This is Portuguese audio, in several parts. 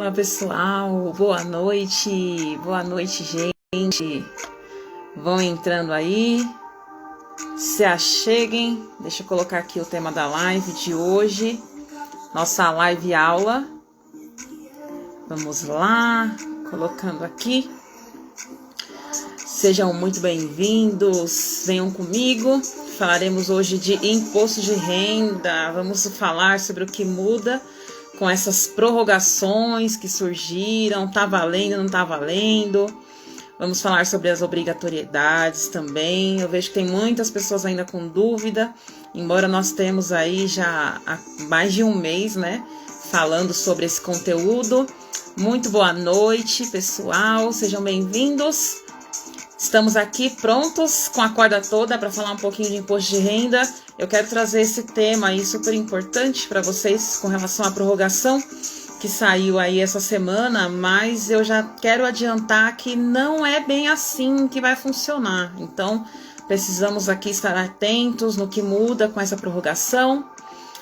Olá pessoal, boa noite, gente. Vão entrando aí, se acheguem. Deixa eu colocar aqui o tema da live de hoje, nossa live aula. Vamos lá, colocando aqui. Sejam muito bem-vindos, venham comigo. Falaremos hoje de imposto de renda. Vamos falar sobre o que muda com essas prorrogações que surgiram, tá valendo, não tá valendo. Vamos falar sobre as obrigatoriedades também. Eu vejo que tem muitas pessoas ainda com dúvida, embora nós temos aí já há mais de um mês, né, falando sobre esse conteúdo. Muito boa noite, pessoal, sejam bem-vindos. Estamos aqui prontos com a corda toda para falar um pouquinho de imposto de renda. Eu quero trazer esse tema aí super importante para vocês com relação à prorrogação que saiu aí essa semana, mas eu já quero adiantar que não é bem assim que vai funcionar. Então, precisamos aqui estar atentos no que muda com essa prorrogação.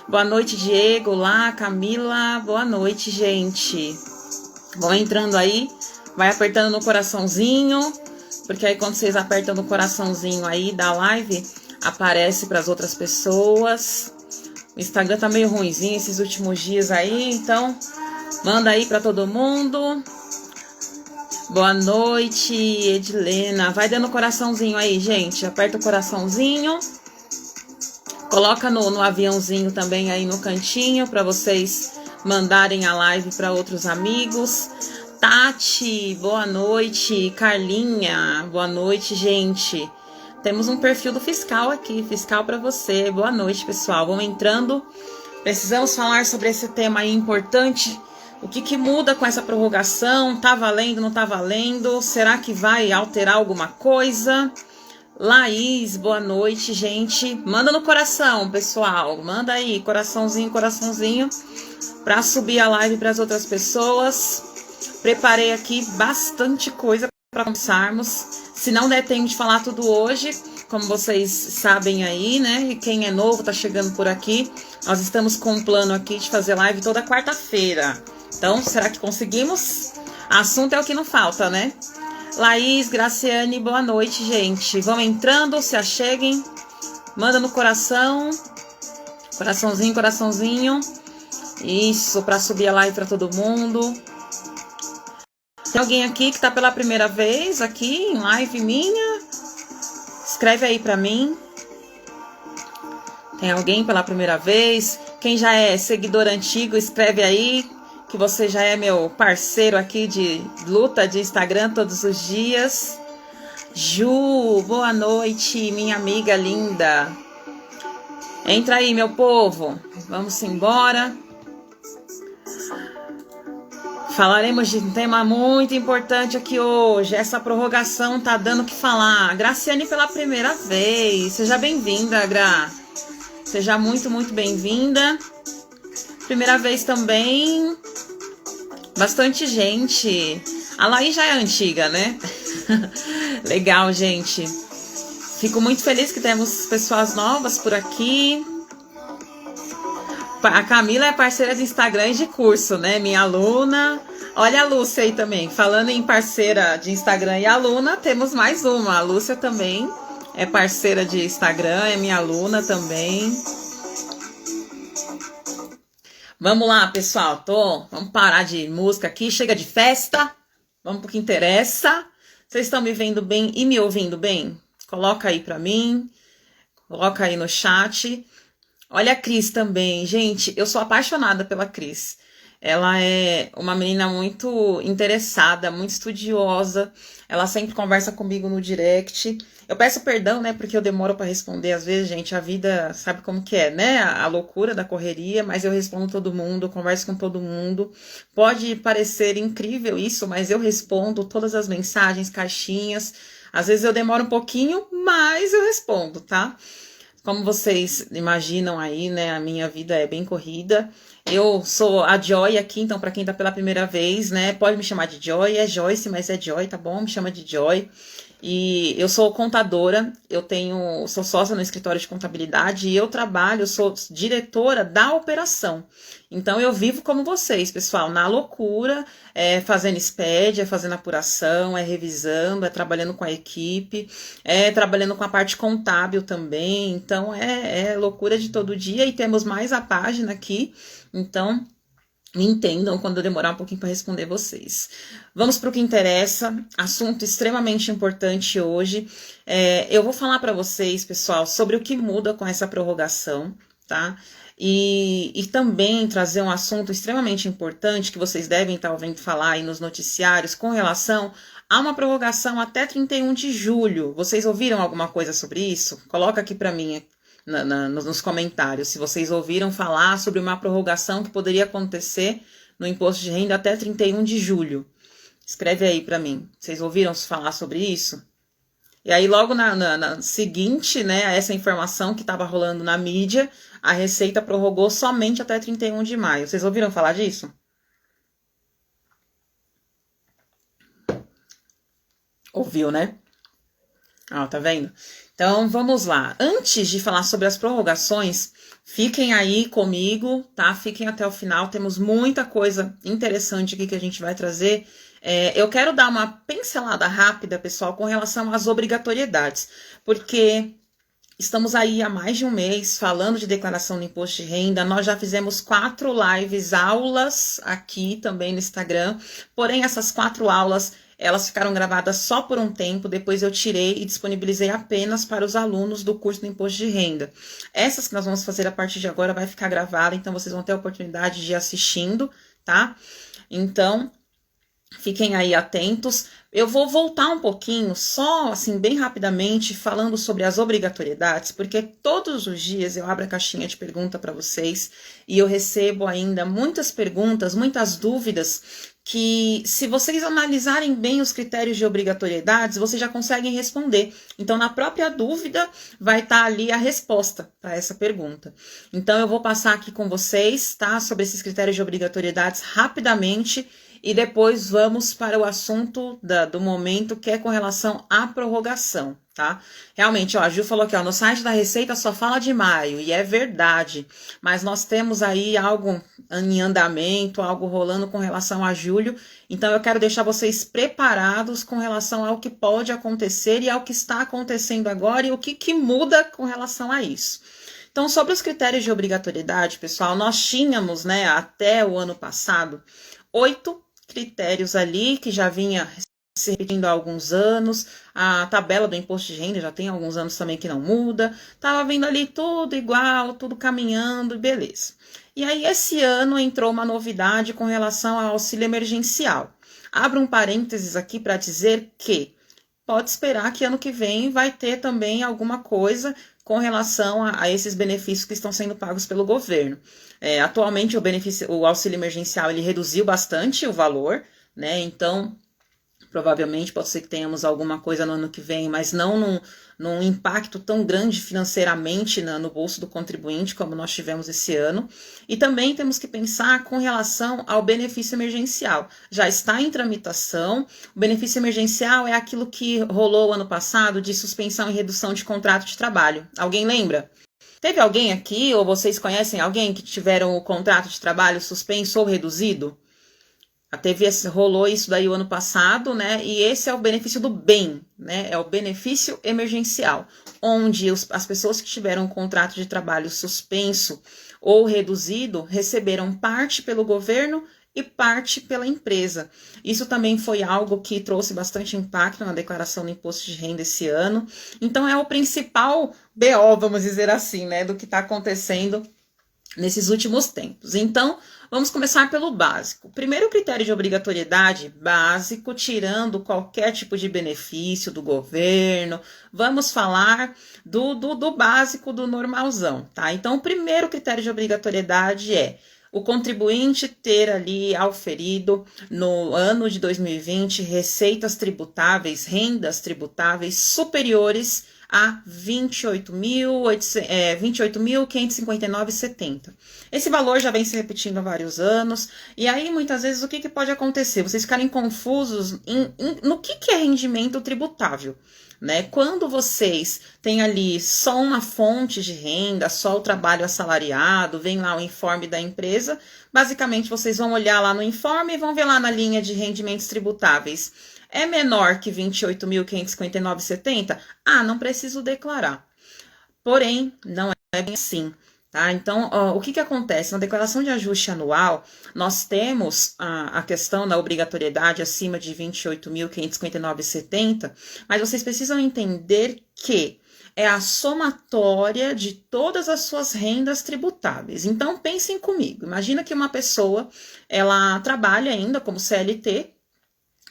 Boa noite, Diego, lá, Camila, boa noite, gente. Vão entrando aí, vai apertando no coraçãozinho, porque aí quando vocês apertam no coraçãozinho aí da live, aparece para as outras pessoas. O Instagram tá meio ruinzinho esses últimos dias aí, então manda aí para todo mundo. Boa noite, Edilena. Vai dando coraçãozinho aí, gente. Aperta o coraçãozinho. Coloca no aviãozinho também aí no cantinho para vocês mandarem a live para outros amigos. Tati, boa noite. Carlinha, boa noite, gente. Temos um perfil do fiscal aqui, fiscal para você. Boa noite, pessoal. Vamos entrando. Precisamos falar sobre esse tema aí importante. O que muda com essa prorrogação? Tá valendo, não tá valendo? Será que vai alterar alguma coisa? Laís, boa noite, gente. Manda no coração, pessoal. Manda aí, coraçãozinho, coraçãozinho, para subir a live para as outras pessoas. Preparei aqui bastante coisa para começarmos. Se não der tempo de falar tudo hoje, como vocês sabem aí, né? E quem é novo, tá chegando por aqui, nós estamos com um plano aqui de fazer live toda quarta-feira. Então, será que conseguimos? Assunto é o que não falta, né? Laís, Graciane, boa noite, gente. Vão entrando, se acheguem. Manda no coração. Coraçãozinho, coraçãozinho. Isso, para subir a live para todo mundo. Tem alguém aqui que tá pela primeira vez aqui em live minha? Escreve aí pra mim. Tem alguém pela primeira vez? Quem já é seguidor antigo, escreve aí que você já é meu parceiro aqui de luta de Instagram todos os dias. Ju, boa noite, minha amiga linda. Entra aí, meu povo. Vamos embora. Falaremos de um tema muito importante aqui hoje. Essa prorrogação tá dando o que falar. Graciane pela primeira vez. Seja bem-vinda, Gra. Seja muito, muito bem-vinda. Primeira vez também. Bastante gente. A Laís já é antiga, né? Legal, gente. Fico muito feliz que temos pessoas novas por aqui. A Camila é parceira de Instagram e de curso, né? Minha aluna. Olha a Lúcia aí também. Falando em parceira de Instagram e aluna, temos mais uma. A Lúcia também é parceira de Instagram, é minha aluna também. Vamos lá, pessoal. Vamos parar de música aqui. Chega de festa. Vamos pro que interessa. Vocês estão me vendo bem e me ouvindo bem? Coloca aí pra mim. Coloca aí no chat. Olha a Cris também. Gente, eu sou apaixonada pela Cris. Ela é uma menina muito interessada, muito estudiosa. Ela sempre conversa comigo no direct. Eu peço perdão, né, porque eu demoro para responder. Às vezes, gente, a vida sabe como que é, né? A loucura da correria, mas eu respondo todo mundo, converso com todo mundo. Pode parecer incrível isso, mas eu respondo todas as mensagens, caixinhas. Às vezes eu demoro um pouquinho, mas eu respondo, tá? Como vocês imaginam aí, né, a minha vida é bem corrida. Eu sou a Joy aqui, então para quem tá pela primeira vez, né, pode me chamar de Joy, é Joyce, mas é Joy, tá bom? Me chama de Joy. E eu sou contadora, sou sócia no escritório de contabilidade e sou diretora da operação. Então eu vivo como vocês, pessoal, na loucura, fazendo SPED, fazendo apuração, revisando, trabalhando com a equipe, trabalhando com a parte contábil também. Então é loucura de todo dia e temos mais a página aqui. Então me entendam quando eu demorar um pouquinho para responder vocês. Vamos para o que interessa, assunto extremamente importante hoje. Eu vou falar para vocês, pessoal, sobre o que muda com essa prorrogação, tá? E também trazer um assunto extremamente importante que vocês devem estar ouvindo falar aí nos noticiários com relação a uma prorrogação até 31 de julho. Vocês ouviram alguma coisa sobre isso? Coloca aqui para mim nos comentários, se vocês ouviram falar sobre uma prorrogação que poderia acontecer no imposto de renda até 31 de julho. Escreve aí para mim. Vocês ouviram falar sobre isso? E aí, logo na seguinte, né, a essa informação que estava rolando na mídia, a Receita prorrogou somente até 31 de maio. Vocês ouviram falar disso? Ouviu, né? Ah, tá vendo? Então, vamos lá. Antes de falar sobre as prorrogações, fiquem aí comigo, tá? Fiquem até o final, temos muita coisa interessante aqui que a gente vai trazer. Eu quero dar uma pincelada rápida, pessoal, com relação às obrigatoriedades, porque estamos aí há mais de um mês falando de declaração do imposto de renda. Nós já fizemos 4 lives, aulas aqui também no Instagram, porém essas 4 aulas elas ficaram gravadas só por um tempo, depois eu tirei e disponibilizei apenas para os alunos do curso do Imposto de Renda. Essas que nós vamos fazer a partir de agora vai ficar gravada, então vocês vão ter a oportunidade de ir assistindo, tá? Então, fiquem aí atentos. Eu vou voltar um pouquinho, só assim, bem rapidamente, falando sobre as obrigatoriedades, porque todos os dias eu abro a caixinha de pergunta para vocês e eu recebo ainda muitas perguntas, muitas dúvidas, que se vocês analisarem bem os critérios de obrigatoriedades, vocês já conseguem responder. Então, na própria dúvida, vai estar ali a resposta para essa pergunta. Então, eu vou passar aqui com vocês, tá, sobre esses critérios de obrigatoriedades rapidamente, e depois vamos para o assunto do momento, que é com relação à prorrogação, tá? Realmente, ó, a Gil falou aqui, ó, no site da Receita só fala de maio, e é verdade, mas nós temos aí algo em andamento, algo rolando com relação a julho, então eu quero deixar vocês preparados com relação ao que pode acontecer e ao que está acontecendo agora e o que muda com relação a isso. Então, sobre os critérios de obrigatoriedade, pessoal, nós tínhamos, né, até o ano passado, 8 critérios ali que já vinha se repetindo há alguns anos. A tabela do imposto de renda já tem alguns anos também que não muda. Tava vindo ali tudo igual, tudo caminhando, beleza. E aí esse ano entrou uma novidade com relação ao auxílio emergencial. Abro um parênteses aqui para dizer que pode esperar que ano que vem vai ter também alguma coisa com relação a esses benefícios que estão sendo pagos pelo governo. Atualmente o auxílio emergencial ele reduziu bastante o valor, né? Então, provavelmente pode ser que tenhamos alguma coisa no ano que vem, mas não num impacto tão grande financeiramente no bolso do contribuinte como nós tivemos esse ano. E também temos que pensar com relação ao benefício emergencial. Já está em tramitação. O benefício emergencial é aquilo que rolou ano passado de suspensão e redução de contrato de trabalho. Alguém lembra? Teve alguém aqui, ou vocês conhecem alguém que tiveram o contrato de trabalho suspenso ou reduzido? Rolou isso daí o ano passado, né? E esse é o benefício do bem, né? É o benefício emergencial, onde as pessoas que tiveram o contrato de trabalho suspenso ou reduzido receberam parte pelo governo e parte pela empresa. Isso também foi algo que trouxe bastante impacto na declaração do imposto de renda esse ano. Então, é o principal BO, vamos dizer assim, né, do que está acontecendo nesses últimos tempos. Então, vamos começar pelo básico. O primeiro critério de obrigatoriedade básico, tirando qualquer tipo de benefício do governo, vamos falar do básico, do normalzão, tá? Então, o primeiro critério de obrigatoriedade é o contribuinte ter ali auferido no ano de 2020 receitas tributáveis, rendas tributáveis superiores a 28.559,70. Esse valor já vem se repetindo há vários anos, e aí muitas vezes o que pode acontecer? Vocês ficarem confusos no que é rendimento tributável. Né? Quando vocês têm ali só uma fonte de renda, só o trabalho assalariado, vem lá o informe da empresa, basicamente vocês vão olhar lá no informe e vão ver lá na linha de rendimentos tributáveis. É menor que 28.559,70? Ah, não preciso declarar. Porém, não é bem assim. Tá? Então, o que acontece? Na declaração de ajuste anual, nós temos a questão da obrigatoriedade acima de 28.559,70, mas vocês precisam entender que é a somatória de todas as suas rendas tributáveis. Então, pensem comigo. Imagina que uma pessoa, ela trabalha ainda como CLT,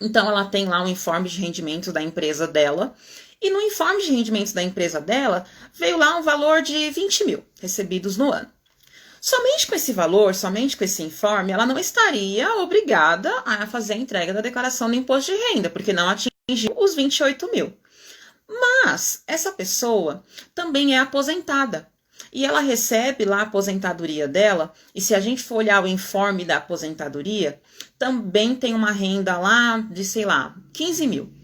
então ela tem lá um informe de rendimentos da empresa dela, e no informe de rendimentos da empresa dela, veio lá um valor de 20 mil recebidos no ano. Somente com esse valor, somente com esse informe, ela não estaria obrigada a fazer a entrega da declaração do imposto de renda, porque não atingiu os 28 mil. Mas essa pessoa também é aposentada. E ela recebe lá a aposentadoria dela, e se a gente for olhar o informe da aposentadoria, também tem uma renda lá de, sei lá, 15 mil.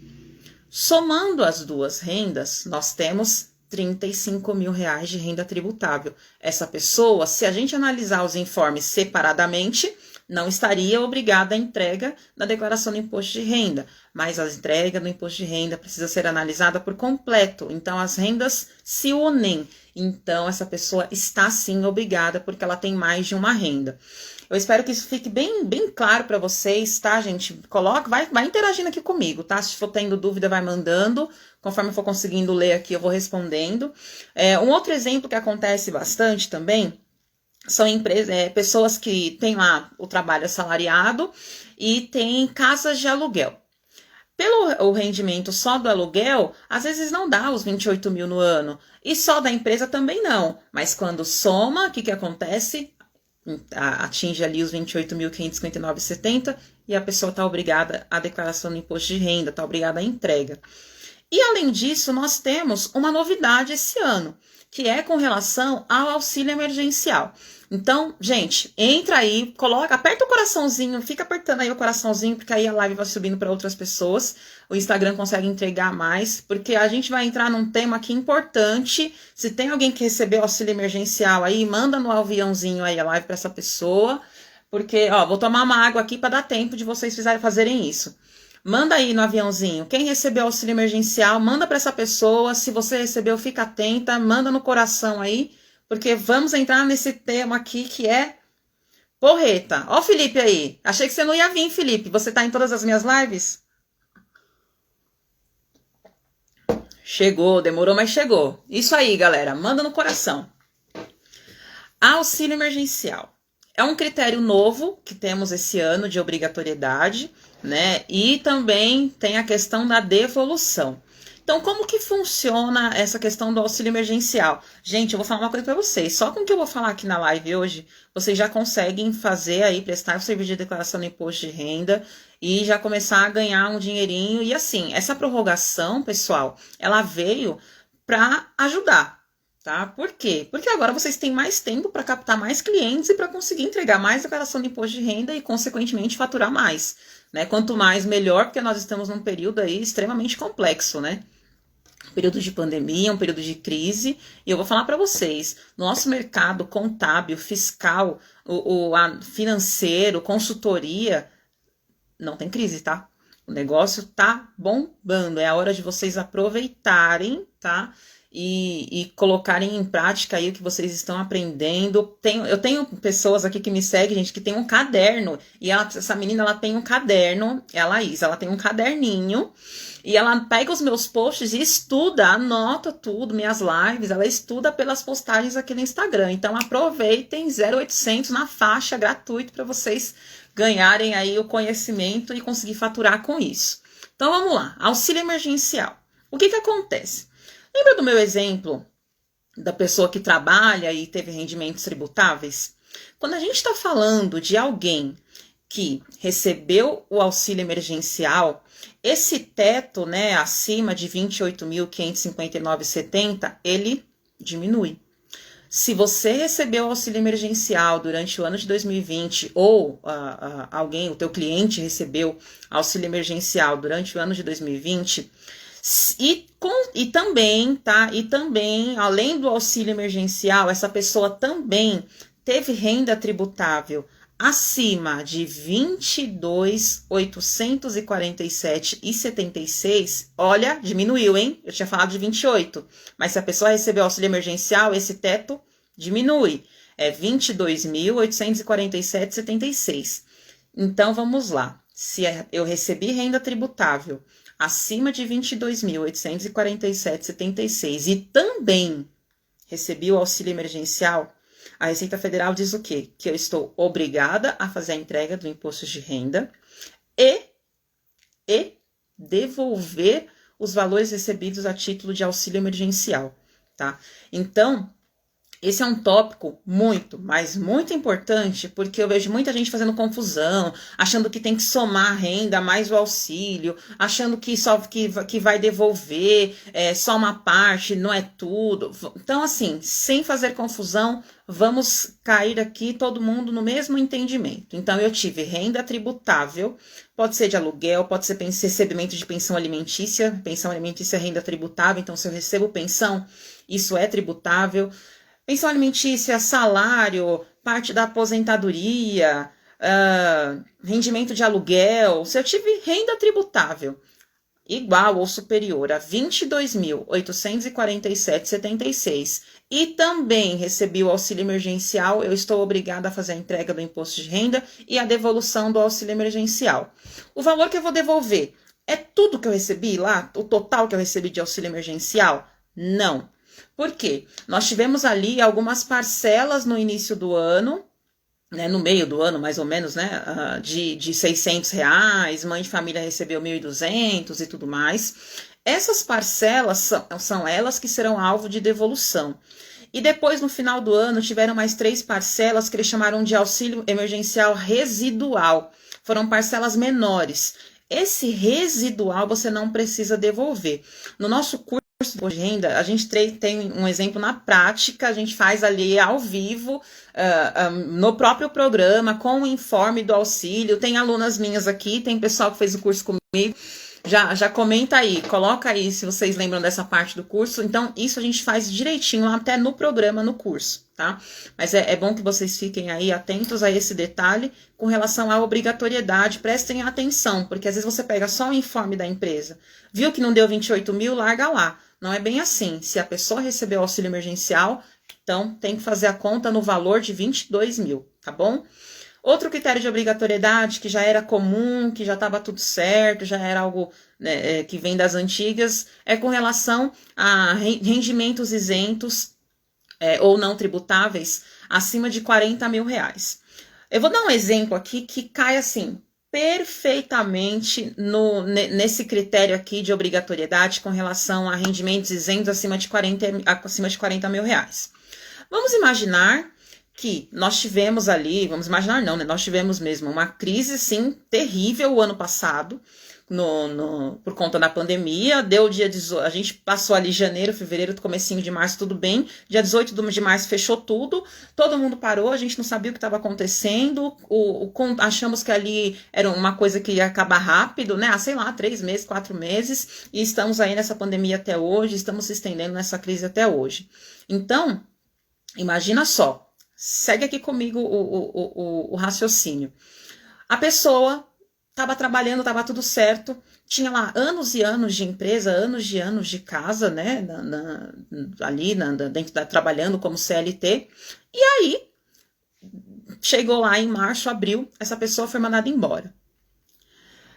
Somando as duas rendas, nós temos 35 mil reais de renda tributável. Essa pessoa, se a gente analisar os informes separadamente, não estaria obrigada à entrega da declaração do imposto de renda, mas a entrega do imposto de renda precisa ser analisada por completo, então as rendas se unem, então essa pessoa está sim obrigada porque ela tem mais de uma renda. Eu espero que isso fique bem claro para vocês, tá, gente? Coloca, vai interagindo aqui comigo, tá? Se for tendo dúvida, vai mandando. Conforme eu for conseguindo ler aqui, eu vou respondendo. Um outro exemplo que acontece bastante também são pessoas que têm lá o trabalho assalariado e têm casas de aluguel. Pelo o rendimento só do aluguel, às vezes não dá os 28 mil no ano. E só da empresa também não. Mas quando soma, o que acontece? Atinge ali os 28.559,70 e a pessoa está obrigada à declaração do imposto de renda, está obrigada à entrega. E além disso, nós temos uma novidade esse ano, que é com relação ao auxílio emergencial. Então, gente, entra aí, aperta o coraçãozinho, fica apertando aí o coraçãozinho, porque aí a live vai subindo para outras pessoas. O Instagram consegue entregar mais, porque a gente vai entrar num tema aqui importante. Se tem alguém que recebeu auxílio emergencial aí, manda no aviãozinho aí a live para essa pessoa, porque, vou tomar uma água aqui para dar tempo de vocês fazerem isso. Manda aí no aviãozinho. Quem recebeu auxílio emergencial, manda para essa pessoa. Se você recebeu, fica atenta, manda no coração aí, porque vamos entrar nesse tema aqui que é porreta. Ó o Felipe aí. Achei que você não ia vir, Felipe. Você tá em todas as minhas lives? Chegou, demorou, mas chegou. Isso aí, galera. Manda no coração. Auxílio emergencial. É um critério novo que temos esse ano de obrigatoriedade, né? E também tem a questão da devolução. Então, como que funciona essa questão do auxílio emergencial? Gente, eu vou falar uma coisa para vocês. Só com o que eu vou falar aqui na live hoje, vocês já conseguem fazer aí, prestar o serviço de declaração do imposto de renda e já começar a ganhar um dinheirinho. E assim, essa prorrogação, pessoal, ela veio para ajudar. Tá? Por quê? Porque agora vocês têm mais tempo para captar mais clientes e para conseguir entregar mais declaração de imposto de renda e, consequentemente, faturar mais. Né? Quanto mais, melhor, porque nós estamos num período aí extremamente complexo, né? Um período de pandemia, um período de crise. E eu vou falar para vocês, nosso mercado contábil, fiscal, financeiro, consultoria, não tem crise, tá? O negócio tá bombando. É a hora de vocês aproveitarem, tá? E colocarem em prática aí o que vocês estão aprendendo. Eu tenho pessoas aqui que me seguem, gente, que tem um caderno. E essa menina, ela tem um caderno, é a Laís, ela tem um caderninho. E ela pega os meus posts e estuda, anota tudo, minhas lives. Ela estuda pelas postagens aqui no Instagram. Então, aproveitem 0800 na faixa, gratuito, para vocês ganharem aí o conhecimento e conseguir faturar com isso. Então, vamos lá. Auxílio emergencial. O que acontece? Lembra do meu exemplo da pessoa que trabalha e teve rendimentos tributáveis? Quando a gente está falando de alguém que recebeu o auxílio emergencial, esse teto, né, acima de 28.559,70, ele diminui. Se você recebeu o auxílio emergencial durante o ano de 2020 ou alguém, o teu cliente recebeu auxílio emergencial durante o ano de 2020, e também, tá? E também, além do auxílio emergencial, essa pessoa também teve renda tributável acima de 22.847,76, olha, diminuiu, hein? Eu tinha falado de 28, mas se a pessoa recebeu auxílio emergencial, esse teto diminui, é 22.847,76. Então, vamos lá. Se eu recebi renda tributável acima de 22.847,76 e também recebi o auxílio emergencial, a Receita Federal diz o quê? Que eu estou obrigada a fazer a entrega do imposto de renda e devolver os valores recebidos a título de auxílio emergencial, tá? Então, esse é um tópico muito, mas muito importante, porque eu vejo muita gente fazendo confusão, achando que tem que somar a renda mais o auxílio, achando que só que vai devolver só uma parte, não é tudo. Então, assim, sem fazer confusão, vamos cair aqui todo mundo no mesmo entendimento. Então, eu tive renda tributável, pode ser de aluguel, pode ser recebimento de pensão alimentícia é renda tributável, então se eu recebo pensão, isso é tributável. Pensão alimentícia, salário, parte da aposentadoria, rendimento de aluguel. Se eu tive renda tributável igual ou superior a 22.847,76 e também recebi o auxílio emergencial, eu estou obrigada a fazer a entrega do imposto de renda e a devolução do auxílio emergencial. O valor que eu vou devolver é tudo que eu recebi lá? O total que eu recebi de auxílio emergencial? Não. Por quê? Nós tivemos ali algumas parcelas no início do ano, né, no meio do ano, mais ou menos, né, de R$600, mãe de família recebeu 1.200 e tudo mais. Essas parcelas são elas que serão alvo de devolução. E depois, no final do ano, tiveram mais 3 parcelas que eles chamaram de auxílio emergencial residual. Foram parcelas menores. Esse residual você não precisa devolver. No nosso curso de renda, a gente tem um exemplo na prática, a gente faz ali ao vivo, no próprio programa, com o informe do auxílio. Tem alunas minhas aqui, tem pessoal que fez o curso comigo. Já comenta aí, coloca aí se vocês lembram dessa parte do curso. Então, isso a gente faz direitinho até no programa, no curso, tá? Mas é bom que vocês fiquem aí atentos a esse detalhe com relação à obrigatoriedade. Prestem atenção, porque às vezes você pega só o informe da empresa, viu que não deu 28 mil, larga lá. Não é bem assim. Se a pessoa recebeu auxílio emergencial, então tem que fazer a conta no valor de 22 mil, tá bom? Outro critério de obrigatoriedade que já era comum, que já estava tudo certo, já era algo, né, que vem das antigas, é com relação a rendimentos isentos ou não tributáveis acima de 40 mil reais. Eu vou dar um exemplo aqui que cai assim perfeitamente nesse critério aqui de obrigatoriedade com relação a rendimentos isentos acima de 40 mil reais. Vamos imaginar que nós tivemos ali, vamos imaginar não, né? Nós tivemos mesmo uma crise, sim, terrível o ano passado, por conta da pandemia. Deu dia 18, a gente passou ali janeiro, fevereiro, comecinho de março, tudo bem. Dia 18 de março fechou tudo, todo mundo parou, a gente não sabia o que estava acontecendo, achamos que ali era uma coisa que ia acabar rápido, né? Sei lá, 3 meses, 4 meses, e estamos aí nessa pandemia até hoje, estamos se estendendo nessa crise até hoje. Então, imagina só, segue aqui comigo o raciocínio. A pessoa estava trabalhando, estava tudo certo, tinha lá anos e anos de empresa, anos de casa, né, trabalhando como CLT, e aí, chegou lá em março, abril, essa pessoa foi mandada embora.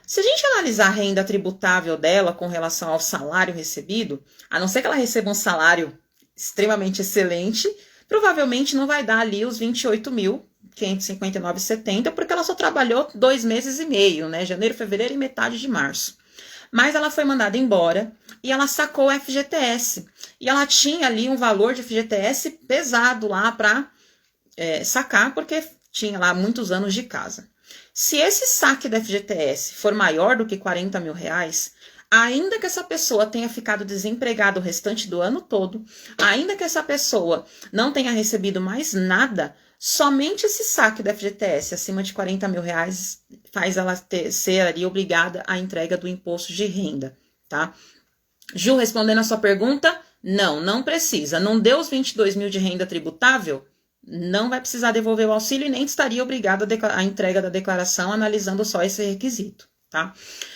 Se a gente analisar a renda tributável dela com relação ao salário recebido, a não ser que ela receba um salário extremamente excelente, provavelmente não vai dar ali os 28.559,70, porque ela só trabalhou 2 meses e meio, né? Janeiro, fevereiro e metade de março. Mas ela foi mandada embora e ela sacou o FGTS. E ela tinha ali um valor de FGTS pesado lá para sacar, porque tinha lá muitos anos de casa. Se esse saque da FGTS for maior do que R$40 mil, ainda que essa pessoa tenha ficado desempregada o restante do ano todo, ainda que essa pessoa não tenha recebido mais nada, somente esse saque da FGTS acima de R$40 mil faz ela ser ali obrigada à entrega do imposto de renda, tá? Ju, respondendo a sua pergunta, não precisa. Não deu os 22 mil de renda tributável? Não vai precisar devolver o auxílio e nem estaria obrigado à entrega da declaração analisando só esse requisito, tá?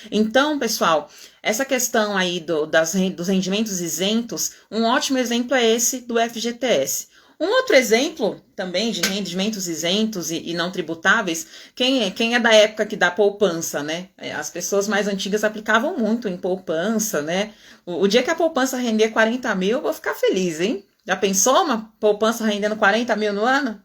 Então, pessoal, essa questão aí dos rendimentos isentos, um ótimo exemplo é esse do FGTS. Um outro exemplo também de rendimentos isentos e não tributáveis, quem é da época que dá poupança, né? As pessoas mais antigas aplicavam muito em poupança, né? O dia que a poupança render 40 mil, eu vou ficar feliz, hein? Já pensou uma poupança rendendo 40 mil no ano?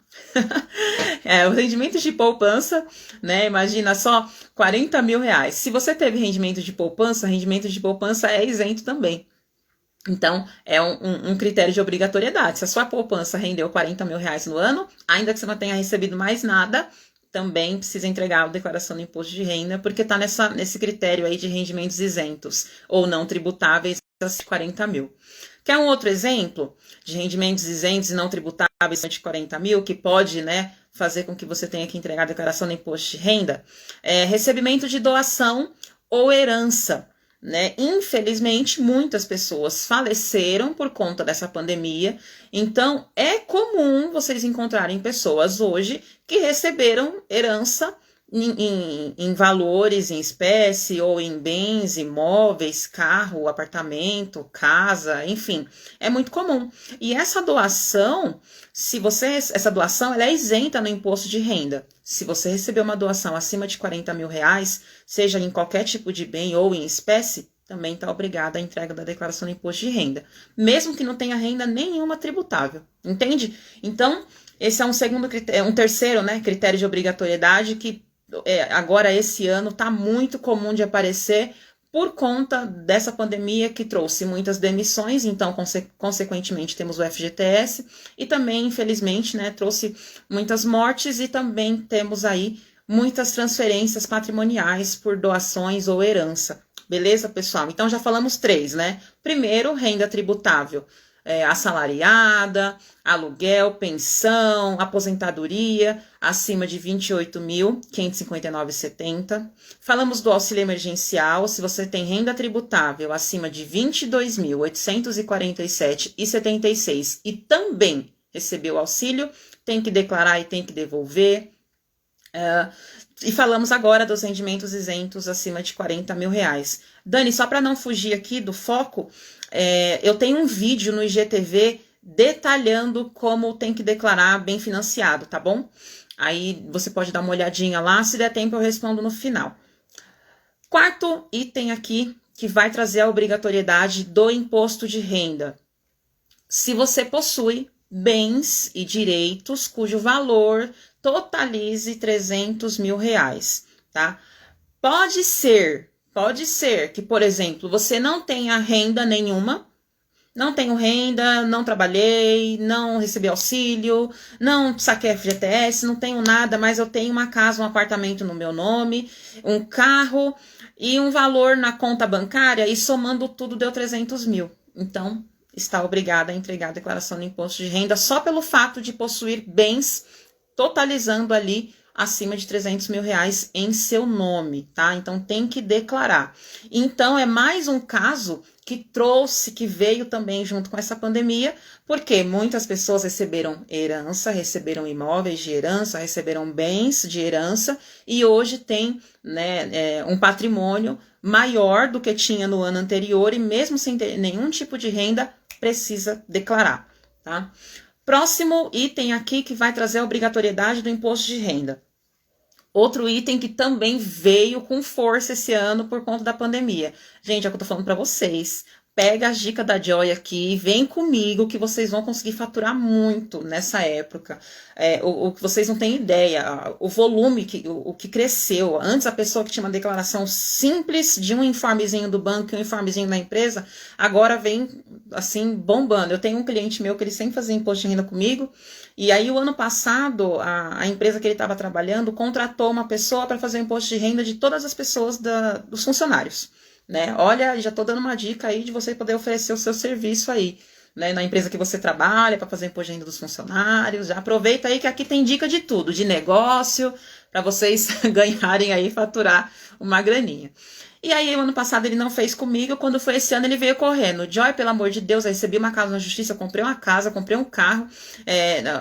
O rendimento de poupança, né? Imagina só, R$40 mil. Se você teve rendimento de poupança é isento também. Então, é um critério de obrigatoriedade. Se a sua poupança rendeu R$40 mil no ano, ainda que você não tenha recebido mais nada, também precisa entregar a declaração do imposto de renda, porque está nesse critério aí de rendimentos isentos ou não tributáveis, 40 mil. Quer um outro exemplo de rendimentos isentos e não tributáveis de 40 mil, que pode, né, fazer com que você tenha que entregar a declaração do imposto de renda? Recebimento de doação ou herança, né? Infelizmente, muitas pessoas faleceram por conta dessa pandemia, então é comum vocês encontrarem pessoas hoje que receberam herança em valores, em espécie, ou em bens, imóveis, carro, apartamento, casa, enfim, é muito comum. E essa doação, essa doação ela é isenta no imposto de renda. Se você receber uma doação acima de 40 mil reais, seja em qualquer tipo de bem ou em espécie, também está obrigada à entrega da declaração do imposto de renda, mesmo que não tenha renda nenhuma tributável, entende? Então, esse é um terceiro, né, critério de obrigatoriedade que agora esse ano está muito comum de aparecer por conta dessa pandemia que trouxe muitas demissões, então, consequentemente, temos o FGTS e também, infelizmente, né, trouxe muitas mortes e também temos aí muitas transferências patrimoniais por doações ou herança. Beleza, pessoal? Então, já falamos 3, né? Primeiro, renda tributável. Assalariada, aluguel, pensão, aposentadoria, acima de R$ 28.559,70. Falamos do auxílio emergencial, se você tem renda tributável acima de R$ 22.847,76 e também recebeu auxílio, tem que declarar e tem que devolver. E falamos agora dos rendimentos isentos acima de 40 mil reais. Dani, só para não fugir aqui do foco, eu tenho um vídeo no IGTV detalhando como tem que declarar bem financiado, tá bom? Aí você pode dar uma olhadinha lá, se der tempo eu respondo no final. Quarto item aqui, que vai trazer a obrigatoriedade do imposto de renda. Se você possui bens e direitos cujo valor totalize 300 mil reais, tá? Pode ser que, por exemplo, você não tenha renda nenhuma, não tenho renda, não trabalhei, não recebi auxílio, não saquei FGTS, não tenho nada, mas eu tenho uma casa, um apartamento no meu nome, um carro e um valor na conta bancária e somando tudo deu 300 mil. Então, está obrigada a entregar a declaração do imposto de renda só pelo fato de possuir bens totalizando ali acima de 300 mil reais em seu nome, tá? Então, tem que declarar. Então, é mais um caso que veio também junto com essa pandemia, porque muitas pessoas receberam herança, receberam imóveis de herança, receberam bens de herança, e hoje tem, né, um patrimônio maior do que tinha no ano anterior, e mesmo sem ter nenhum tipo de renda, precisa declarar, tá? Próximo item aqui que vai trazer a obrigatoriedade do imposto de renda. Outro item que também veio com força esse ano por conta da pandemia. Gente, é o que eu tô falando para vocês. pega as dicas da Joy aqui, vem comigo que vocês vão conseguir faturar muito nessa época. O que vocês não têm ideia, o volume, o que cresceu. Antes a pessoa que tinha uma declaração simples de um informezinho do banco e um informezinho da empresa, agora vem assim bombando. Eu tenho um cliente meu que ele sempre fazia imposto de renda comigo, e aí o ano passado a empresa que ele estava trabalhando contratou uma pessoa para fazer o imposto de renda de todas as pessoas dos funcionários. Né? Olha, já estou dando uma dica aí de você poder oferecer o seu serviço aí, né? Na empresa que você trabalha, para fazer imposto de renda dos funcionários. Já aproveita aí que aqui tem dica de tudo, de negócio, para vocês ganharem aí, faturar uma graninha. E aí, o ano passado ele não fez comigo, quando foi esse ano ele veio correndo. Joy, pelo amor de Deus, eu recebi uma casa na justiça, comprei uma casa, comprei um carro,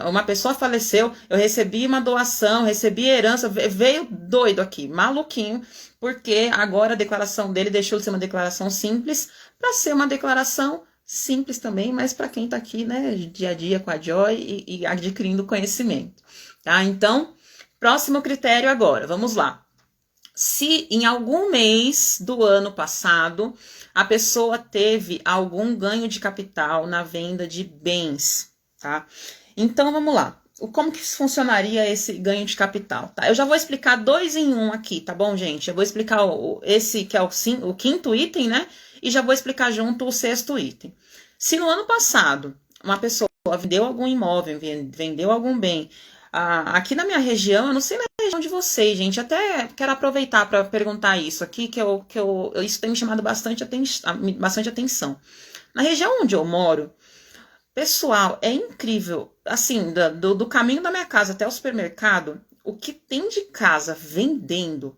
uma pessoa faleceu, eu recebi uma doação, recebi herança, veio doido aqui, maluquinho, porque agora a declaração dele deixou de ser uma declaração simples para ser uma declaração simples também, mas para quem está aqui, né, dia a dia com a Joy e adquirindo conhecimento, tá? Então, próximo critério agora, vamos lá. Se em algum mês do ano passado a pessoa teve algum ganho de capital na venda de bens, tá? Então, vamos lá. Como que funcionaria esse ganho de capital, tá? Eu já vou explicar 2 em 1 aqui, tá bom, gente? Eu vou explicar esse que é o 5º item, né? E já vou explicar junto o 6º item. Se no ano passado uma pessoa vendeu algum imóvel, vendeu algum bem, aqui na minha região, eu não sei na região de vocês, gente, até quero aproveitar para perguntar isso aqui, isso tem me chamado bastante atenção. Na região onde eu moro, pessoal, é incrível, assim, do caminho da minha casa até o supermercado, o que tem de casa vendendo,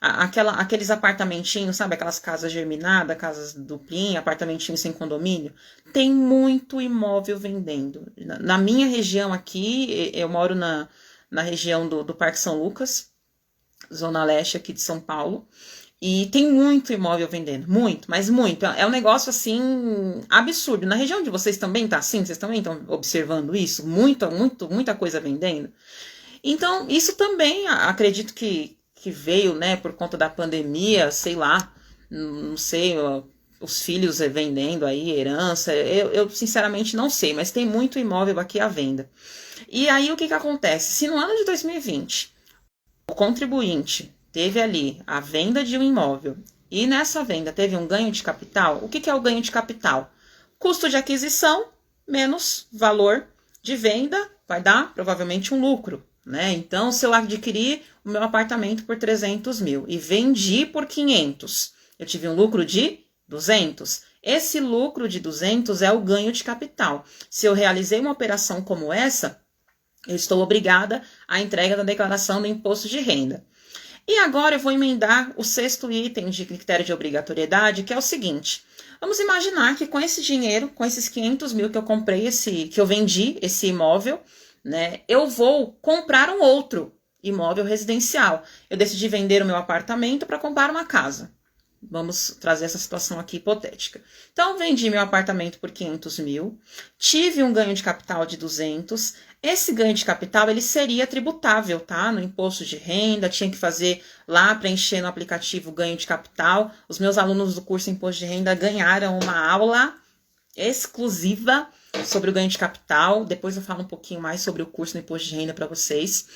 aqueles apartamentinhos, sabe, aquelas casas germinadas, casas duplinha, apartamentinhos sem condomínio, tem muito imóvel vendendo. Na minha região aqui, eu moro na região do Parque São Lucas, zona leste aqui de São Paulo, e tem muito imóvel vendendo, muito, mas muito. É um negócio, assim, absurdo. Na região de vocês também tá assim? Vocês também estão observando isso? Muita coisa vendendo? Então, isso também, acredito que veio, né, por conta da pandemia, sei lá, não sei, os filhos vendendo aí, herança, eu sinceramente não sei, mas tem muito imóvel aqui à venda. E aí o que acontece? Se no ano de 2020 o contribuinte teve ali a venda de um imóvel e nessa venda teve um ganho de capital, o que é o ganho de capital? Custo de aquisição menos valor de venda vai dar provavelmente um lucro. Né? Então, se eu adquirir o meu apartamento por 300 mil e vendi por 500, eu tive um lucro de 200. Esse lucro de 200 é o ganho de capital. Se eu realizei uma operação como essa, eu estou obrigada à entrega da declaração do imposto de renda. E agora eu vou emendar o 6º item de critério de obrigatoriedade, que é o seguinte. Vamos imaginar que com esse dinheiro, com esses 500 mil que eu comprei, que eu vendi esse imóvel, né, eu vou comprar um outro imóvel residencial. Eu decidi vender o meu apartamento para comprar uma casa. Vamos trazer essa situação aqui hipotética. Então, vendi meu apartamento por 500 mil, tive um ganho de capital de 200. Esse ganho de capital, ele seria tributável, tá? No imposto de renda, tinha que fazer lá, preencher no aplicativo ganho de capital. Os meus alunos do curso Imposto de Renda ganharam uma aula exclusiva sobre o ganho de capital. Depois eu falo um pouquinho mais sobre o curso do imposto de renda para vocês.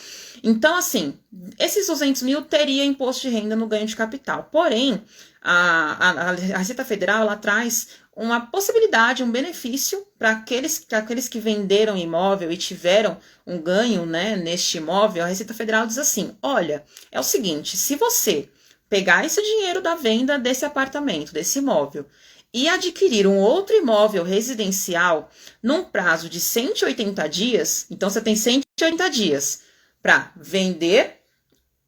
Então, assim, esses 200 mil teria imposto de renda no ganho de capital. Porém, a Receita Federal, ela traz uma possibilidade, um benefício para aqueles que venderam imóvel e tiveram um ganho, né, neste imóvel. A Receita Federal diz assim, olha, é o seguinte, se você pegar esse dinheiro da venda desse apartamento, desse imóvel, e adquirir um outro imóvel residencial num prazo de 180 dias, então você tem 180 dias para vender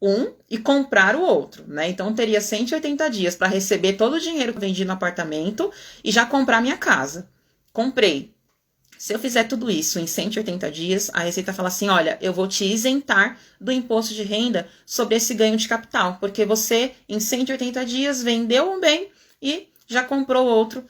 um e comprar o outro, né? Então teria 180 dias para receber todo o dinheiro que eu vendi no apartamento e já comprar minha casa. Comprei. Se eu fizer tudo isso em 180 dias, a Receita fala assim, olha, eu vou te isentar do imposto de renda sobre esse ganho de capital, porque você, em 180 dias, vendeu um bem e já comprou outro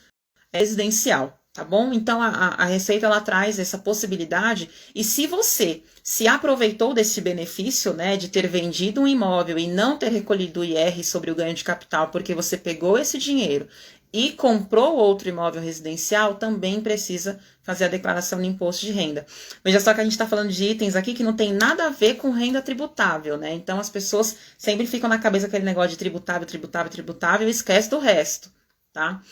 residencial, tá bom? Então, a Receita, ela traz essa possibilidade, e se você se aproveitou desse benefício, né, de ter vendido um imóvel e não ter recolhido o IR sobre o ganho de capital, porque você pegou esse dinheiro e comprou outro imóvel residencial, também precisa fazer a declaração do imposto de renda. Veja só que a gente está falando de itens aqui que não tem nada a ver com renda tributável, né? Então, as pessoas sempre ficam na cabeça aquele negócio de tributável, tributável, tributável, e esquece do resto, tá?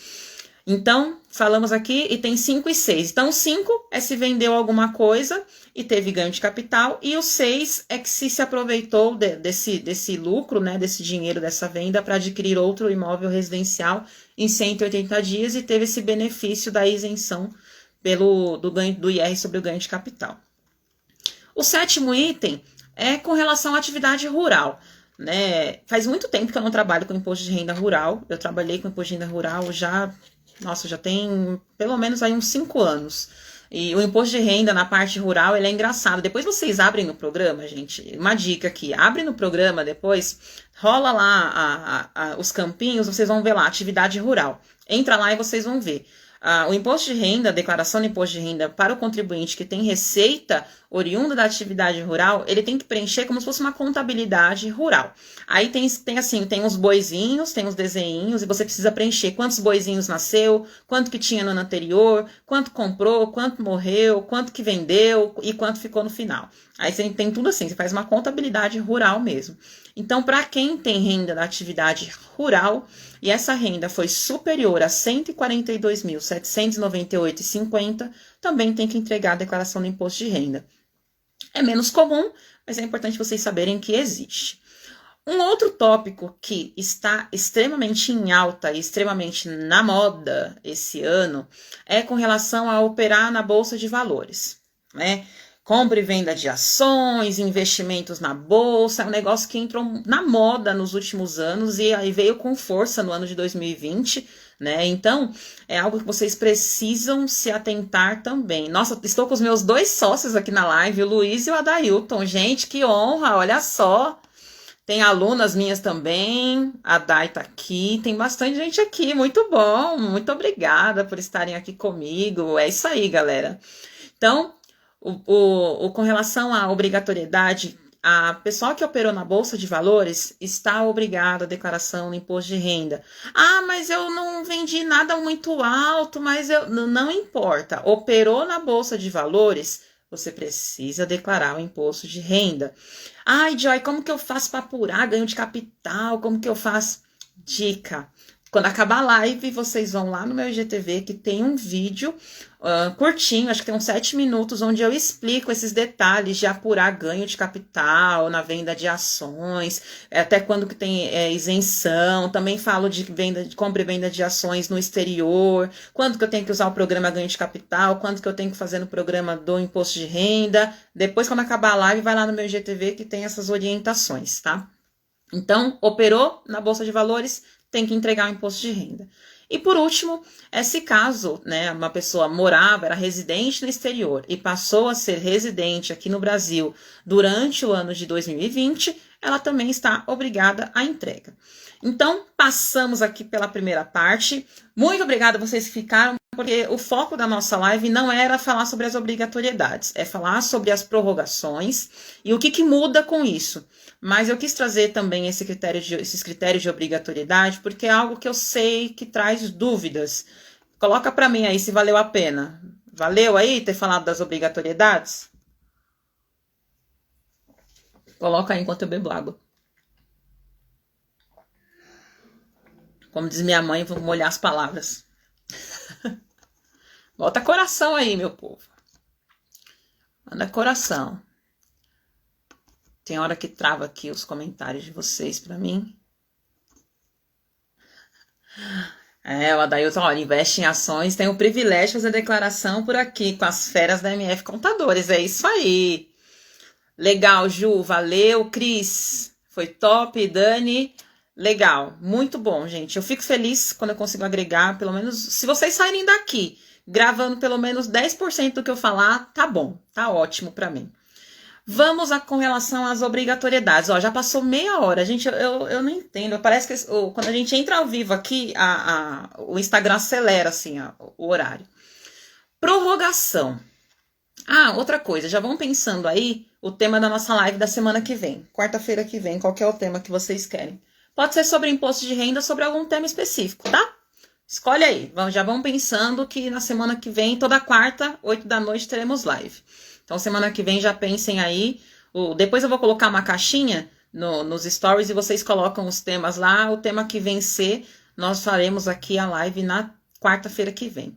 Então, falamos aqui, e tem 5 e 6. Então, o 5 é se vendeu alguma coisa e teve ganho de capital, e o 6 é que se aproveitou desse lucro, né, desse dinheiro dessa venda para adquirir outro imóvel residencial em 180 dias e teve esse benefício da isenção do ganho do IR sobre o ganho de capital. O 7º item é com relação à atividade rural. Né? Faz muito tempo que eu não trabalho com imposto de renda rural. Eu trabalhei com imposto de renda rural já tem pelo menos aí uns 5 anos. E o imposto de renda na parte rural, ele é engraçado. Depois vocês abrem no programa, gente, uma dica aqui, abre no programa depois, rola lá os campinhos, vocês vão ver lá, atividade rural. Entra lá e vocês vão ver. O imposto de renda, a declaração do imposto de renda para o contribuinte que tem receita oriunda da atividade rural, ele tem que preencher como se fosse uma contabilidade rural. Aí tem os boizinhos, tem os desenhinhos, e você precisa preencher quantos boizinhos nasceu, quanto que tinha no ano anterior, quanto comprou, quanto morreu, quanto que vendeu e quanto ficou no final. Aí você tem tudo assim, você faz uma contabilidade rural mesmo. Então, para quem tem renda da atividade rural, e essa renda foi superior a R$ 142.798,50, também tem que entregar a declaração do imposto de renda. É menos comum, mas é importante vocês saberem que existe. Um outro tópico que está extremamente em alta e extremamente na moda esse ano é com relação a operar na Bolsa de Valores, né? Compra e venda de ações, investimentos na bolsa, é um negócio que entrou na moda nos últimos anos e aí veio com força no ano de 2020, né? Então, é algo que vocês precisam se atentar também. Nossa, estou com os meus 2 sócios aqui na live, o Luiz e o Adailton. Gente, que honra, olha só. Tem alunas minhas também, a Dai tá aqui, tem bastante gente aqui, muito bom, muito obrigada por estarem aqui comigo. É isso aí, galera. Então, com relação à obrigatoriedade, a pessoa que operou na Bolsa de Valores está obrigada à declaração do imposto de renda. Ah, mas eu não vendi nada muito alto, mas não importa. Operou na Bolsa de Valores, você precisa declarar o imposto de renda. Ai, Joy, como que eu faço para apurar ganho de capital? Como que eu faço? Dica. Quando acabar a live, vocês vão lá no meu IGTV, que tem um vídeo curtinho, acho que tem uns 7 minutos, onde eu explico esses detalhes de apurar ganho de capital na venda de ações, até quando que tem isenção. Também falo de compra e venda de ações no exterior, quando que eu tenho que usar o programa ganho de capital, quando que eu tenho que fazer no programa do imposto de renda. Depois, quando acabar a live, vai lá no meu IGTV, que tem essas orientações, tá? Então, operou na Bolsa de Valores, tem que entregar o imposto de renda. E por último, esse caso, né, uma pessoa era residente no exterior e passou a ser residente aqui no Brasil durante o ano de 2020, ela também está obrigada à entrega. Então, passamos aqui pela primeira parte. Muito obrigada a vocês que ficaram, porque o foco da nossa live não era falar sobre as obrigatoriedades, é falar sobre as prorrogações e o que muda com isso. Mas eu quis trazer também esses critérios de obrigatoriedade, porque é algo que eu sei que traz dúvidas. Coloca para mim aí se valeu a pena. Valeu aí ter falado das obrigatoriedades? Coloca aí enquanto eu bebo água. Como diz minha mãe, vou molhar as palavras. Bota coração aí, meu povo. Manda coração. Tem hora que trava aqui os comentários de vocês para mim. O Adailton, olha, investe em ações, tem o privilégio de fazer declaração por aqui com as feras da MF Contadores. É isso aí. Legal, Ju, valeu. Cris, foi top. Dani, legal. Muito bom, gente. Eu fico feliz quando eu consigo agregar, pelo menos, se vocês saírem daqui gravando pelo menos 10% do que eu falar, tá bom, tá ótimo para mim. Vamos com relação às obrigatoriedades. Ó, já passou meia hora. Gente, eu não entendo. Parece que quando a gente entra ao vivo aqui, o Instagram acelera assim, o horário. Prorrogação. Ah, outra coisa, já vão pensando aí o tema da nossa live da semana que vem. Quarta-feira que vem, qual que é o tema que vocês querem? Pode ser sobre imposto de renda, sobre algum tema específico, tá? Escolhe aí, já vão pensando que na semana que vem, toda quarta, 8 da noite, teremos live. Então, semana que vem, já pensem aí. Depois eu vou colocar uma caixinha nos stories e vocês colocam os temas lá. O tema que vencer, nós faremos aqui a live na quarta-feira que vem.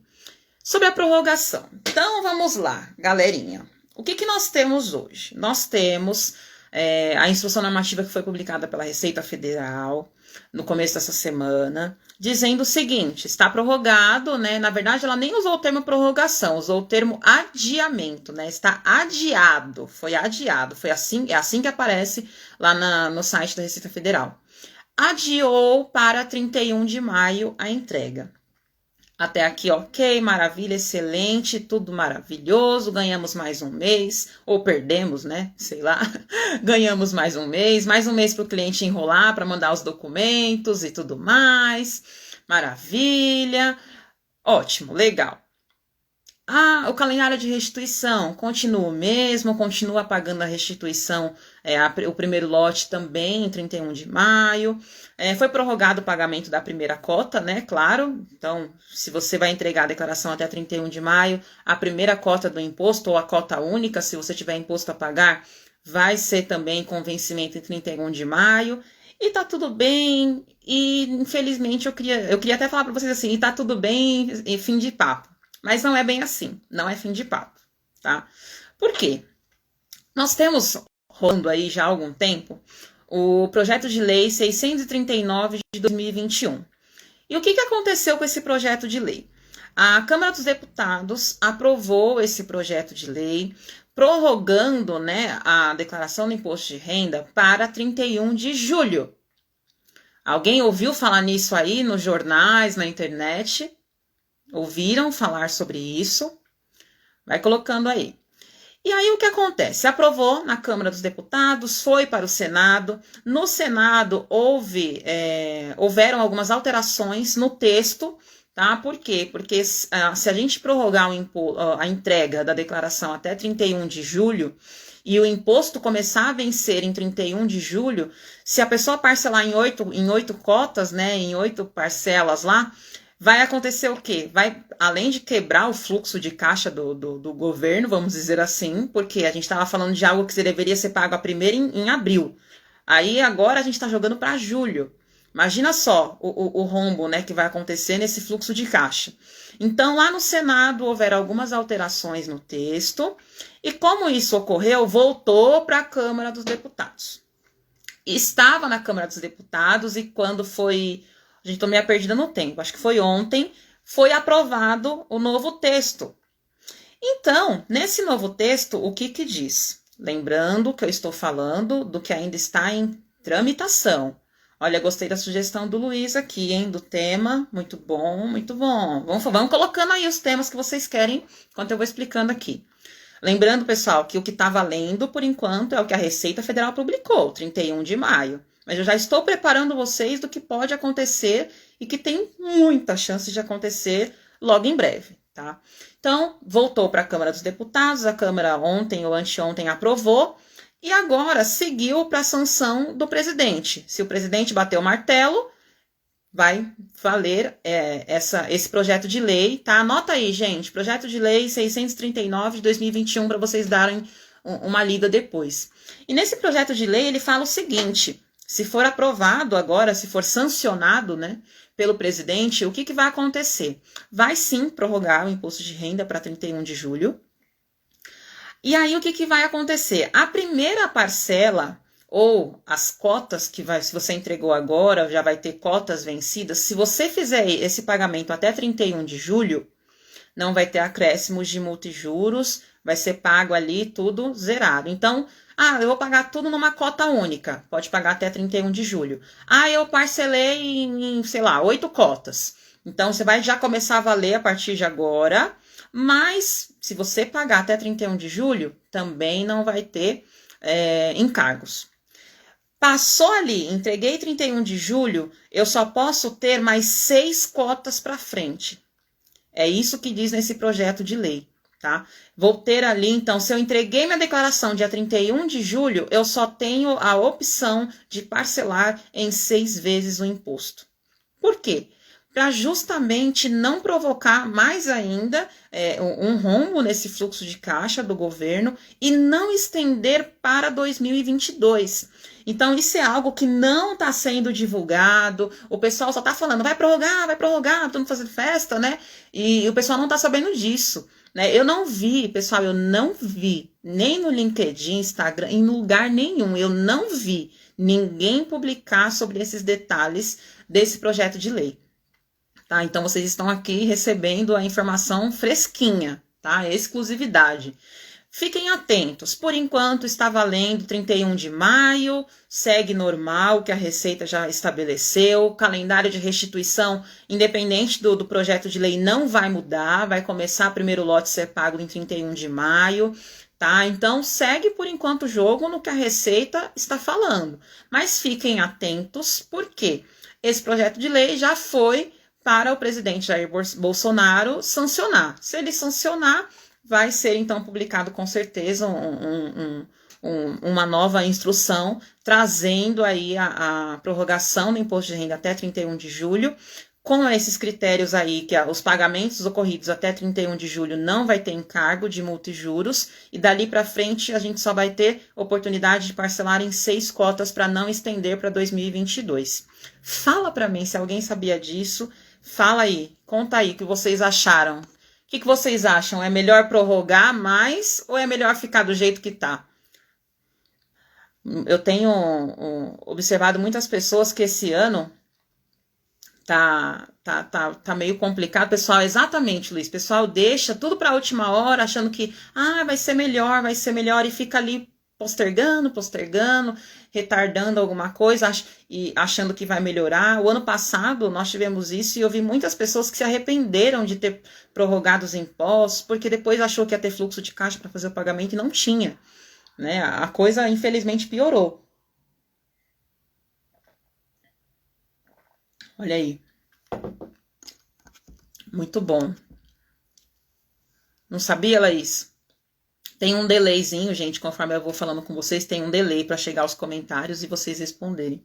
Sobre a prorrogação. Então, vamos lá, galerinha. O que nós temos hoje? Nós temos a instrução normativa que foi publicada pela Receita Federal no começo dessa semana, dizendo o seguinte, está prorrogado, né? Na verdade, ela nem usou o termo prorrogação, usou o termo adiamento, né? Está adiado, foi adiado, é assim que aparece lá no site da Receita Federal. Adiou para 31 de maio a entrega. Até aqui, ok, maravilha, excelente, tudo maravilhoso, ganhamos mais um mês, ou perdemos, né, sei lá, ganhamos mais um mês para o cliente enrolar, para mandar os documentos e tudo mais, maravilha, ótimo, legal. Ah, o calendário de restituição continua o mesmo, continua pagando a restituição, o primeiro lote também em 31 de maio. Foi prorrogado o pagamento da primeira cota, né? Claro. Então, se você vai entregar a declaração até 31 de maio, a primeira cota do imposto ou a cota única, se você tiver imposto a pagar, vai ser também com vencimento em 31 de maio. E tá tudo bem. E, infelizmente, eu queria até falar para vocês assim, e tá tudo bem, e fim de papo. Mas não é bem assim, não é fim de papo, tá? Por quê? Nós temos, rolando aí já há algum tempo, o projeto de lei 639 de 2021. E o que aconteceu com esse projeto de lei? A Câmara dos Deputados aprovou esse projeto de lei, prorrogando, né, a declaração do imposto de renda para 31 de julho. Alguém ouviu falar nisso aí nos jornais, na internet? Ouviram falar sobre isso? Vai colocando aí. E aí o que acontece? Aprovou na Câmara dos Deputados, foi para o Senado. No Senado houveram algumas alterações no texto, tá? Por quê? Porque se a gente prorrogar a entrega da declaração até 31 de julho e o imposto começar a vencer em 31 de julho, se a pessoa parcelar em 8 cotas, né, em 8 parcelas lá, vai acontecer o quê? Vai, além de quebrar o fluxo de caixa do governo, vamos dizer assim, porque a gente estava falando de algo que deveria ser pago a primeira em abril. Aí agora a gente está jogando para julho. Imagina só o rombo, né, que vai acontecer nesse fluxo de caixa. Então, lá no Senado houveram algumas alterações no texto, e como isso ocorreu, voltou para a Câmara dos Deputados. Estava na Câmara dos Deputados e quando foi... A gente tô meio perdida no tempo, acho que foi ontem, foi aprovado o novo texto. Então, nesse novo texto, o que diz? Lembrando que eu estou falando do que ainda está em tramitação. Olha, gostei da sugestão do Luiz aqui, hein, do tema, muito bom, muito bom. Vamos colocando aí os temas que vocês querem, enquanto eu vou explicando aqui. Lembrando, pessoal, que o que está valendo, por enquanto, é o que a Receita Federal publicou, 31 de maio. Mas eu já estou preparando vocês do que pode acontecer e que tem muita chance de acontecer logo em breve, tá? Então, voltou para a Câmara dos Deputados, a Câmara ontem ou anteontem aprovou e agora seguiu para a sanção do presidente. Se o presidente bater o martelo, vai valer esse projeto de lei, tá? Anota aí, gente, projeto de lei 639 de 2021 para vocês darem uma lida depois. E nesse projeto de lei ele fala o seguinte... Se for aprovado agora, se for sancionado, né, pelo presidente, o que vai acontecer? Vai sim prorrogar o imposto de renda para 31 de julho. E aí o que vai acontecer? A primeira parcela, ou as cotas se você entregou agora, já vai ter cotas vencidas. Se você fizer esse pagamento até 31 de julho, não vai ter acréscimos de multa e juros, vai ser pago ali tudo zerado. Então, eu vou pagar tudo numa cota única, pode pagar até 31 de julho. Eu parcelei em, sei lá, 8 cotas. Então, você vai já começar a valer a partir de agora, mas se você pagar até 31 de julho, também não vai ter encargos. Passou ali, entreguei 31 de julho, eu só posso ter mais 6 cotas para frente. É isso que diz nesse projeto de lei, tá? Vou ter ali, então, se eu entreguei minha declaração dia 31 de julho, eu só tenho a opção de parcelar em 6 vezes o imposto. Por quê? Para justamente não provocar mais ainda um rombo nesse fluxo de caixa do governo e não estender para 2022. Então, isso é algo que não está sendo divulgado, o pessoal só está falando, vai prorrogar, todo mundo fazendo festa, né? E o pessoal não está sabendo disso. Né? Eu não vi, pessoal, eu não vi, nem no LinkedIn, Instagram, em lugar nenhum, eu não vi ninguém publicar sobre esses detalhes desse projeto de lei. Tá? Então, vocês estão aqui recebendo a informação fresquinha, tá? Exclusividade. Fiquem atentos, por enquanto está valendo 31 de maio, segue normal, que a Receita já estabeleceu, o calendário de restituição, independente do projeto de lei, não vai mudar, vai começar o primeiro lote a ser pago em 31 de maio, tá? Então, segue por enquanto o jogo no que a Receita está falando, mas fiquem atentos, porque esse projeto de lei já foi para o presidente Jair Bolsonaro sancionar. Se ele sancionar, vai ser então publicado com certeza uma nova instrução trazendo aí a prorrogação do imposto de renda até 31 de julho, com esses critérios aí que os pagamentos ocorridos até 31 de julho não vai ter encargo de multa e juros, e dali para frente a gente só vai ter oportunidade de parcelar em 6 cotas para não estender para 2022. Fala para mim se alguém sabia disso, fala aí, conta aí o que vocês acharam. O que vocês acham? É melhor prorrogar mais ou é melhor ficar do jeito que tá? Eu tenho observado muitas pessoas que esse ano tá meio complicado. Pessoal, exatamente, Luiz. Pessoal deixa tudo para a última hora, achando que vai ser melhor e fica ali postergando, retardando alguma coisa e achando que vai melhorar. O ano passado nós tivemos isso e eu vi muitas pessoas que se arrependeram de ter prorrogado os impostos, porque depois achou que ia ter fluxo de caixa para fazer o pagamento e não tinha. Né? A coisa, infelizmente, piorou. Olha aí. Muito bom. Não sabia, Laís? Tem um delayzinho, gente, conforme eu vou falando com vocês, tem um delay para chegar aos comentários e vocês responderem.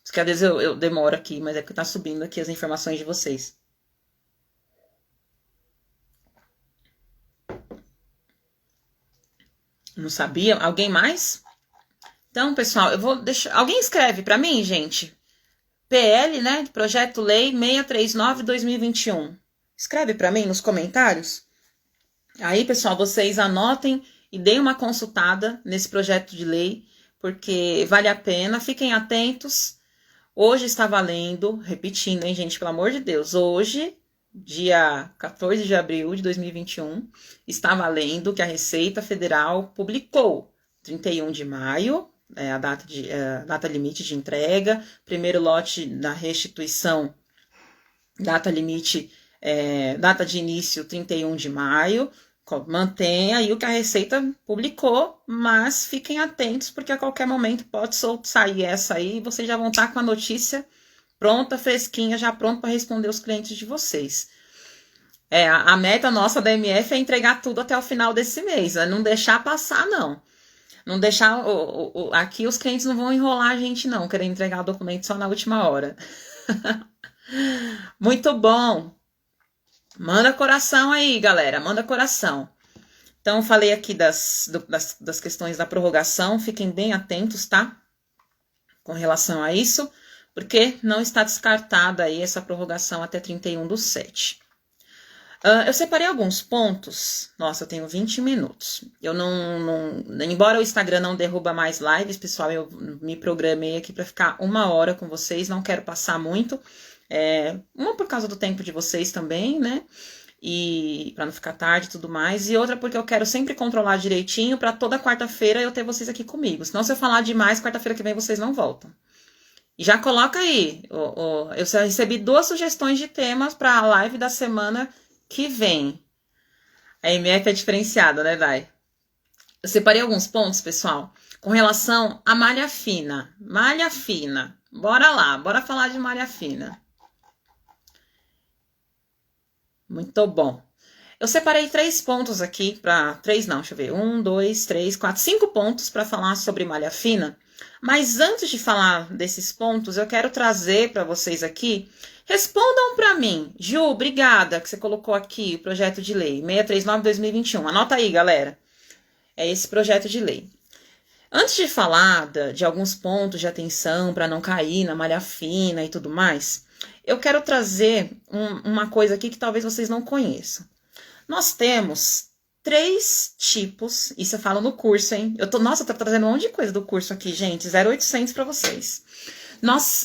Porque às vezes eu demoro aqui, mas é que tá subindo aqui as informações de vocês. Não sabia? Alguém mais? Então, pessoal, eu vou deixar... Alguém escreve para mim, gente? PL, né? Projeto Lei 639/2021. Escreve para mim nos comentários. Aí, pessoal, vocês anotem e deem uma consultada nesse projeto de lei, porque vale a pena. Fiquem atentos. Hoje está valendo, repetindo, hein, gente, pelo amor de Deus. Hoje, dia 14 de abril de 2021, está valendo que a Receita Federal publicou 31 de maio, a data limite de entrega, primeiro lote da restituição, data limite, data de início 31 de maio, mantenha aí o que a Receita publicou, mas fiquem atentos, porque a qualquer momento pode sair essa aí e vocês já vão estar com a notícia pronta, fresquinha, já pronta para responder os clientes de vocês. A meta nossa da MF é entregar tudo até o final desse mês, não deixar passar, não. Não deixar... aqui os clientes não vão enrolar a gente, não, querer entregar o documento só na última hora. Muito bom! Manda coração aí, galera, manda coração. Então, falei aqui das questões da prorrogação, fiquem bem atentos, tá? Com relação a isso, porque não está descartada aí essa prorrogação até 31/7. Eu separei alguns pontos. Nossa, eu tenho 20 minutos. Eu embora o Instagram não derruba mais lives, pessoal, eu me programei aqui para ficar 1 hora com vocês, não quero passar muito. Uma por causa do tempo de vocês também, né? E para não ficar tarde e tudo mais. E outra porque eu quero sempre controlar direitinho para toda quarta-feira eu ter vocês aqui comigo. Senão, se eu falar demais, quarta-feira que vem vocês não voltam. E já coloca aí. Eu recebi 2 sugestões de temas para a live da semana que vem. A MF é diferenciada, né, Dai? Eu separei alguns pontos, pessoal, com relação à malha fina. Malha fina. Bora lá, bora falar de malha fina. Muito bom. Eu separei 3 pontos aqui para... 3 não, deixa eu ver. 1, 2, 3, 4, 5 pontos para falar sobre malha fina. Mas antes de falar desses pontos, eu quero trazer para vocês aqui... Respondam para mim. Ju, obrigada que você colocou aqui o projeto de lei 639/2021. Anota aí, galera. É esse projeto de lei. Antes de falar de alguns pontos de atenção para não cair na malha fina e tudo mais, eu quero trazer uma coisa aqui que talvez vocês não conheçam. Nós temos 3 tipos, isso eu falo no curso, hein? Nossa, eu tô trazendo um monte de coisa do curso aqui, gente, 0800 para vocês.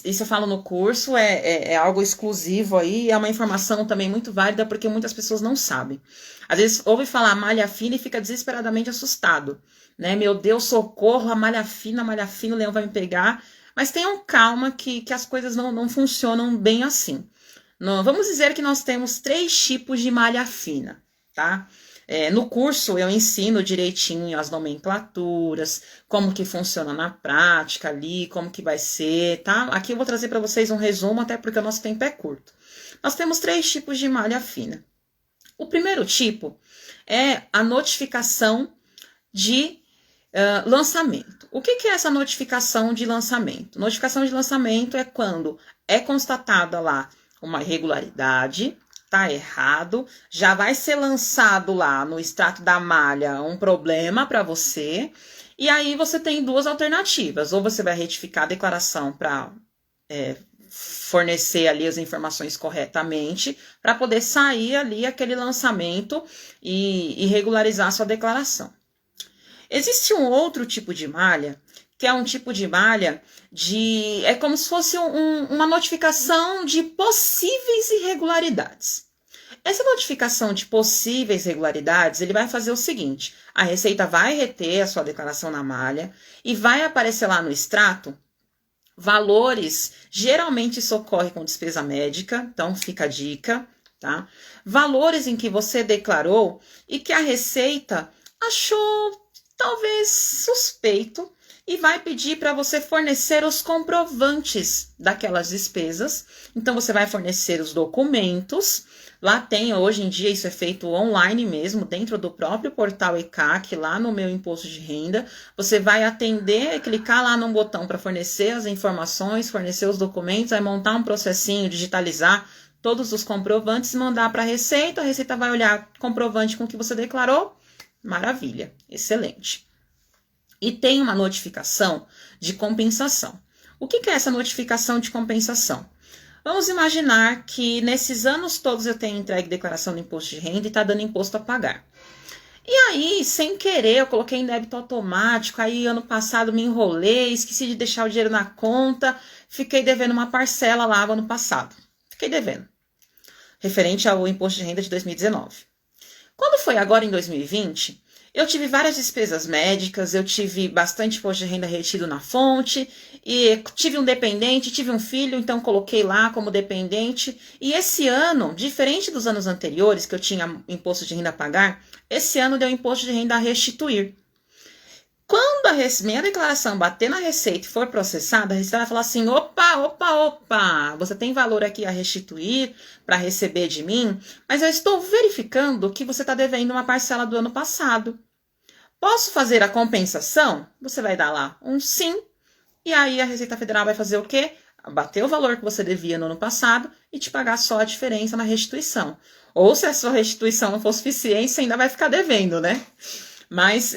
Isso eu falo no curso, é algo exclusivo aí, é uma informação também muito válida, porque muitas pessoas não sabem. Às vezes ouve falar malha fina e fica desesperadamente assustado, né? Meu Deus, socorro, a malha fina, o leão vai me pegar. Mas tenham calma que as coisas não funcionam bem assim. Vamos dizer que nós temos 3 tipos de malha fina, tá? No curso eu ensino direitinho as nomenclaturas, como que funciona na prática ali, como que vai ser, tá? Aqui eu vou trazer para vocês um resumo, até porque o nosso tempo é curto. Nós temos 3 tipos de malha fina. O primeiro tipo é a notificação de lançamento. O que é essa notificação de lançamento? Notificação de lançamento é quando é constatada lá uma irregularidade, tá errado, já vai ser lançado lá no extrato da malha um problema para você, e aí você tem 2 alternativas, ou você vai retificar a declaração para fornecer ali as informações corretamente, para poder sair ali aquele lançamento e regularizar a sua declaração. Existe um outro tipo de malha, que é um tipo de malha é como se fosse uma notificação de possíveis irregularidades. Essa notificação de possíveis irregularidades, ele vai fazer o seguinte: a Receita vai reter a sua declaração na malha e vai aparecer lá no extrato valores, geralmente isso ocorre com despesa médica, então fica a dica, tá? Valores em que você declarou e que a Receita achou talvez suspeito e vai pedir para você fornecer os comprovantes daquelas despesas. Então, você vai fornecer os documentos. Lá tem, hoje em dia, isso é feito online mesmo, dentro do próprio portal ECAC, lá no Meu Imposto de Renda. Você vai atender, clicar lá no botão para fornecer as informações, fornecer os documentos, vai montar um processinho, digitalizar todos os comprovantes e mandar para a Receita vai olhar comprovante com o que você declarou. Maravilha, excelente. E tem uma notificação de compensação. O que é essa notificação de compensação? Vamos imaginar que nesses anos todos eu tenho entregue declaração de imposto de renda e está dando imposto a pagar. E aí, sem querer, eu coloquei em débito automático, aí ano passado me enrolei, esqueci de deixar o dinheiro na conta, fiquei devendo uma parcela lá ano passado. Fiquei devendo, referente ao imposto de renda de 2019. Quando foi agora em 2020, eu tive várias despesas médicas, eu tive bastante imposto de renda retido na fonte, e tive um dependente, tive um filho, então coloquei lá como dependente. E esse ano, diferente dos anos anteriores, que eu tinha imposto de renda a pagar, esse ano deu imposto de renda a restituir. Quando a minha declaração bater na Receita e for processada, a Receita vai falar assim: opa, você tem valor aqui a restituir para receber de mim, mas eu estou verificando que você está devendo uma parcela do ano passado. Posso fazer a compensação? Você vai dar lá um sim, e aí a Receita Federal vai fazer o quê? Bater o valor que você devia no ano passado e te pagar só a diferença na restituição. Ou se a sua restituição não for suficiente, você ainda vai ficar devendo, né? Mas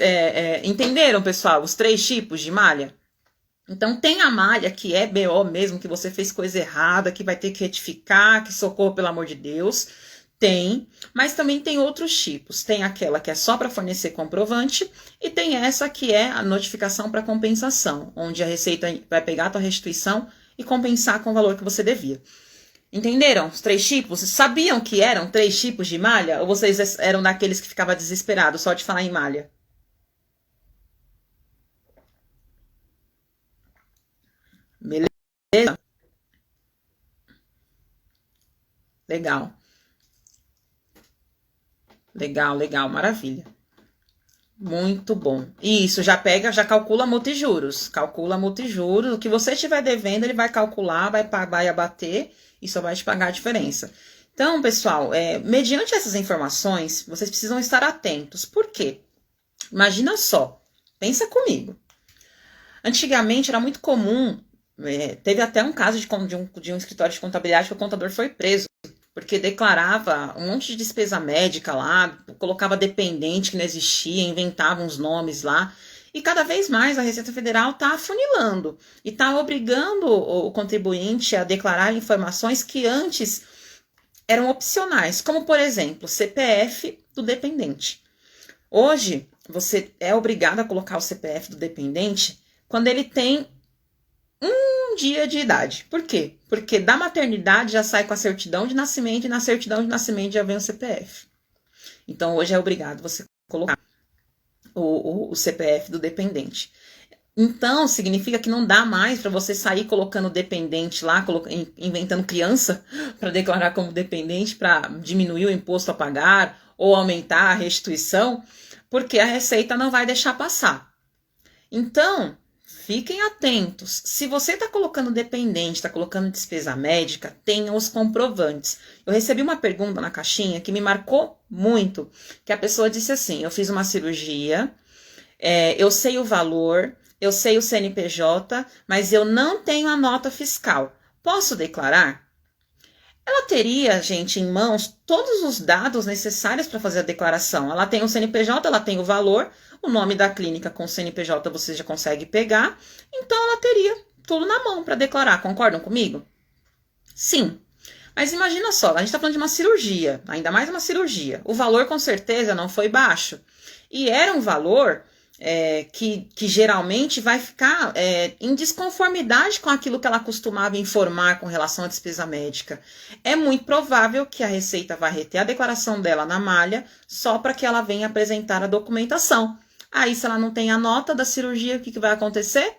entenderam, pessoal, os 3 tipos de malha? Então, tem a malha que é BO mesmo, que você fez coisa errada, que vai ter que retificar, que socorro, pelo amor de Deus. Tem, mas também tem outros tipos. Tem aquela que é só para fornecer comprovante e tem essa que é a notificação para compensação, onde a Receita vai pegar a tua restituição e compensar com o valor que você devia. Entenderam os 3 tipos? Sabiam que eram 3 tipos de malha? Ou vocês eram daqueles que ficavam desesperados só de falar em malha? Beleza? Legal. Legal, maravilha. Muito bom. Isso, já calcula multijuros. Calcula multijuros. O que você estiver devendo, ele vai calcular, vai abater e só vai te pagar a diferença. Então, pessoal, mediante essas informações, vocês precisam estar atentos. Por quê? Imagina só, pensa comigo. Antigamente era muito comum, teve até um caso de um escritório de contabilidade que o contador foi preso, porque declarava um monte de despesa médica lá, colocava dependente que não existia, inventava uns nomes lá. E cada vez mais a Receita Federal está afunilando e está obrigando o contribuinte a declarar informações que antes eram opcionais, como, por exemplo, CPF do dependente. Hoje, você é obrigado a colocar o CPF do dependente quando ele tem um dia de idade. Por quê? Porque da maternidade já sai com a certidão de nascimento e na certidão de nascimento já vem o CPF. Então, hoje é obrigado você colocar o CPF do dependente. Então, significa que não dá mais para você sair colocando dependente lá, inventando criança para declarar como dependente, para diminuir o imposto a pagar ou aumentar a restituição, porque a Receita não vai deixar passar. Então, fiquem atentos. Se você está colocando dependente, está colocando despesa médica, tenha os comprovantes. Eu recebi uma pergunta na caixinha que me marcou muito, que a pessoa disse assim: eu fiz uma cirurgia, eu sei o valor, eu sei o CNPJ, mas eu não tenho a nota fiscal. Posso declarar? Ela teria, gente, em mãos todos os dados necessários para fazer a declaração. Ela tem o CNPJ, ela tem o valor, o nome da clínica com o CNPJ você já consegue pegar, então ela teria tudo na mão para declarar. Concordam comigo? Sim. Mas imagina só, a gente está falando de uma cirurgia, ainda mais uma cirurgia. O valor com certeza não foi baixo. E era um valor que geralmente vai ficar em desconformidade com aquilo que ela costumava informar com relação à despesa médica. É muito provável que a Receita vai reter a declaração dela na malha só para que ela venha apresentar a documentação. Aí, se ela não tem a nota da cirurgia, o que vai acontecer?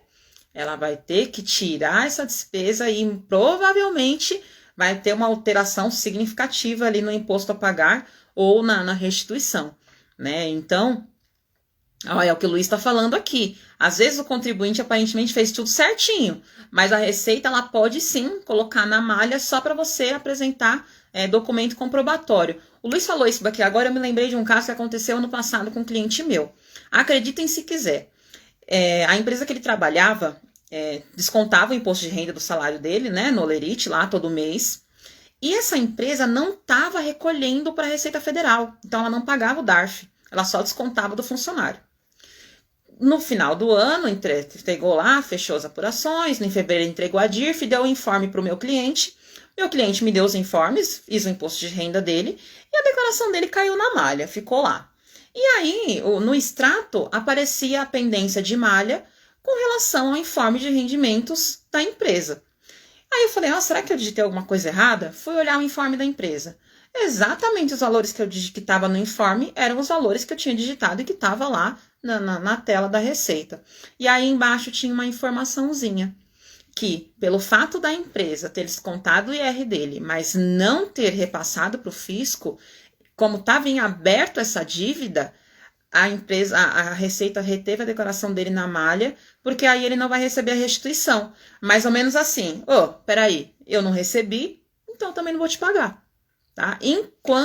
Ela vai ter que tirar essa despesa e provavelmente vai ter uma alteração significativa ali no imposto a pagar ou na restituição, né? Então, é o que o Luiz está falando aqui. Às vezes o contribuinte aparentemente fez tudo certinho, mas a Receita ela pode sim colocar na malha só para você apresentar documento comprobatório. O Luiz falou isso daqui agora, eu me lembrei de um caso que aconteceu ano passado com um cliente meu. Acreditem se quiser. A empresa que ele trabalhava descontava o imposto de renda do salário dele, né, no Olerite, lá todo mês. E essa empresa não estava recolhendo para a Receita Federal, então ela não pagava o DARF, ela só descontava do funcionário. No final do ano, entregou lá, fechou as apurações, em fevereiro entregou a DIRF, deu o informe para o meu cliente. Meu cliente me deu os informes, fiz o imposto de renda dele e a declaração dele caiu na malha, ficou lá. E aí, no extrato, aparecia a pendência de malha com relação ao informe de rendimentos da empresa. Aí eu falei, será que eu digitei alguma coisa errada? Fui olhar o informe da empresa. Exatamente os valores que estava no informe eram os valores que eu tinha digitado e que estava lá na tela da Receita. E aí embaixo tinha uma informaçãozinha que, pelo fato da empresa ter descontado o IR dele, mas não ter repassado para o fisco, como estava em aberto essa dívida, a Receita reteve a declaração dele na malha, porque aí ele não vai receber a restituição. Mais ou menos assim, peraí, eu não recebi, então também não vou te pagar. Tá?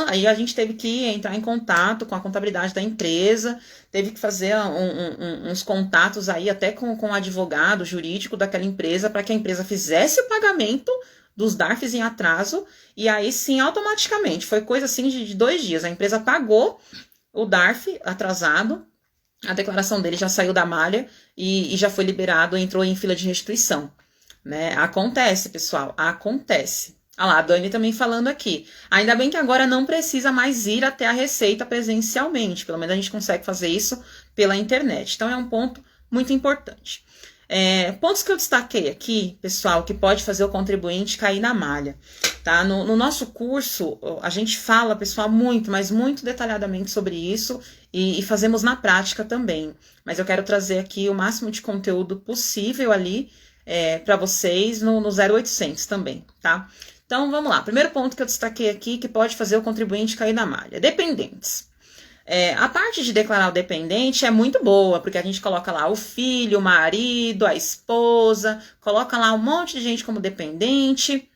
Aí a gente teve que entrar em contato com a contabilidade da empresa, teve que fazer uns contatos aí até com o advogado jurídico daquela empresa para que a empresa fizesse o pagamento dos DARFs em atraso, e aí sim, automaticamente, foi coisa assim de 2 dias, a empresa pagou o DARF atrasado, a declaração dele já saiu da malha e já foi liberado, entrou em fila de restituição, né? Acontece, pessoal, acontece. Lá, a Dani também falando aqui. Ainda bem que agora não precisa mais ir até a Receita presencialmente. Pelo menos a gente consegue fazer isso pela internet. Então, é um ponto muito importante. Pontos que eu destaquei aqui, pessoal, que pode fazer o contribuinte cair na malha. Tá? No nosso curso, a gente fala, pessoal, muito, mas muito detalhadamente sobre isso e fazemos na prática também. Mas eu quero trazer aqui o máximo de conteúdo possível ali para vocês no 0800 também, tá? Então, vamos lá. Primeiro ponto que eu destaquei aqui, que pode fazer o contribuinte cair na malha. Dependentes. A parte de declarar o dependente é muito boa, porque a gente coloca lá o filho, o marido, a esposa, coloca lá um monte de gente como dependente.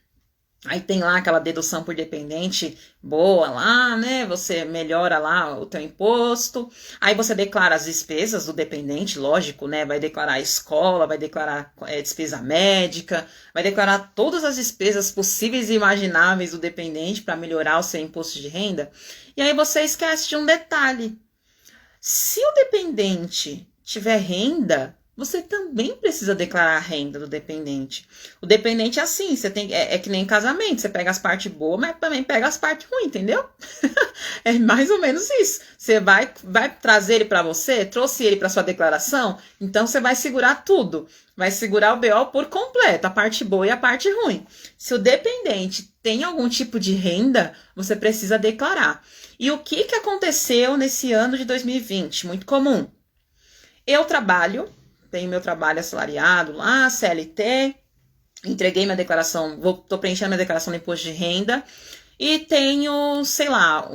Aí tem lá aquela dedução por dependente boa lá, né? Você melhora lá o teu imposto. Aí você declara as despesas do dependente, lógico, né? Vai declarar a escola, vai declarar despesa médica, vai declarar todas as despesas possíveis e imagináveis do dependente para melhorar o seu imposto de renda. E aí você esquece de um detalhe. Se o dependente tiver renda, você também precisa declarar a renda do dependente. O dependente é assim, você tem, é que nem casamento, você pega as partes boas, mas também pega as partes ruins, entendeu? É mais ou menos isso. Você vai trazer ele para você, trouxe ele para sua declaração, então você vai segurar tudo. Vai segurar o BO por completo, a parte boa e a parte ruim. Se o dependente tem algum tipo de renda, você precisa declarar. E o que aconteceu nesse ano de 2020? Muito comum. Eu trabalho, tenho meu trabalho assalariado lá, CLT, entreguei minha declaração, tô preenchendo minha declaração de imposto de renda, e tenho, sei lá,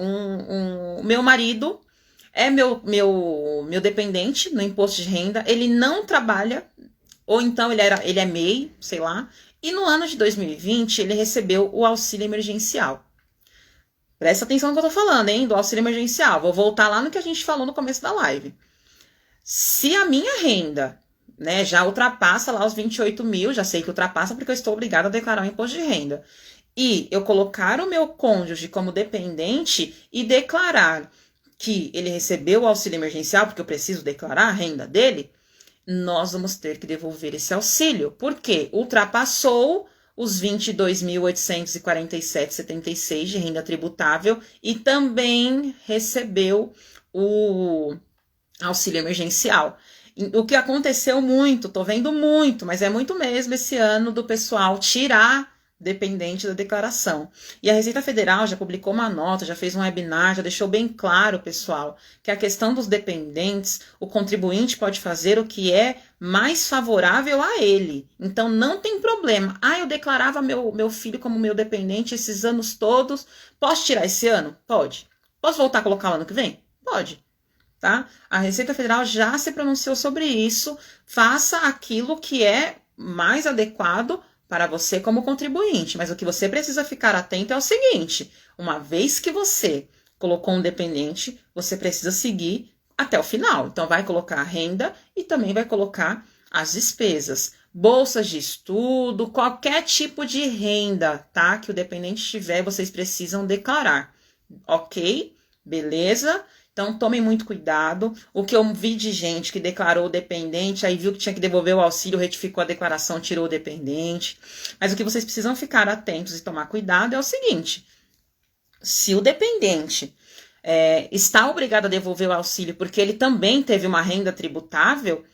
meu marido é meu dependente no imposto de renda, ele não trabalha, ou então ele é MEI, sei lá, e no ano de 2020 ele recebeu o auxílio emergencial. Presta atenção no que eu tô falando, hein, do auxílio emergencial. Vou voltar lá no que a gente falou no começo da live. Se a minha renda, né, já ultrapassa lá os 28 mil, já sei que ultrapassa porque eu estou obrigada a declarar o imposto de renda, e eu colocar o meu cônjuge como dependente e declarar que ele recebeu o auxílio emergencial, porque eu preciso declarar a renda dele, nós vamos ter que devolver esse auxílio, porque ultrapassou os 22.847,76 de renda tributável e também recebeu o auxílio emergencial. O que aconteceu muito, tô vendo muito, mas é muito mesmo esse ano do pessoal tirar dependente da declaração. E a Receita Federal já publicou uma nota, já fez um webinar, já deixou bem claro, pessoal, que a questão dos dependentes, o contribuinte pode fazer o que é mais favorável a ele. Então não tem problema. Eu declarava meu filho como meu dependente esses anos todos. Posso tirar esse ano? Pode. Posso voltar a colocar o ano que vem? Pode. Tá? A Receita Federal já se pronunciou sobre isso. Faça aquilo que é mais adequado para você como contribuinte. Mas o que você precisa ficar atento é o seguinte: uma vez que você colocou um dependente, você precisa seguir até o final. Então vai colocar a renda e também vai colocar as despesas. Bolsas de estudo, qualquer tipo de renda, tá? Que o dependente tiver, vocês precisam declarar. Ok? Beleza? Então, tomem muito cuidado. O que eu vi de gente que declarou o dependente, aí viu que tinha que devolver o auxílio, retificou a declaração, tirou o dependente. Mas o que vocês precisam ficar atentos e tomar cuidado é o seguinte: se o dependente está obrigado a devolver o auxílio porque ele também teve uma renda tributável,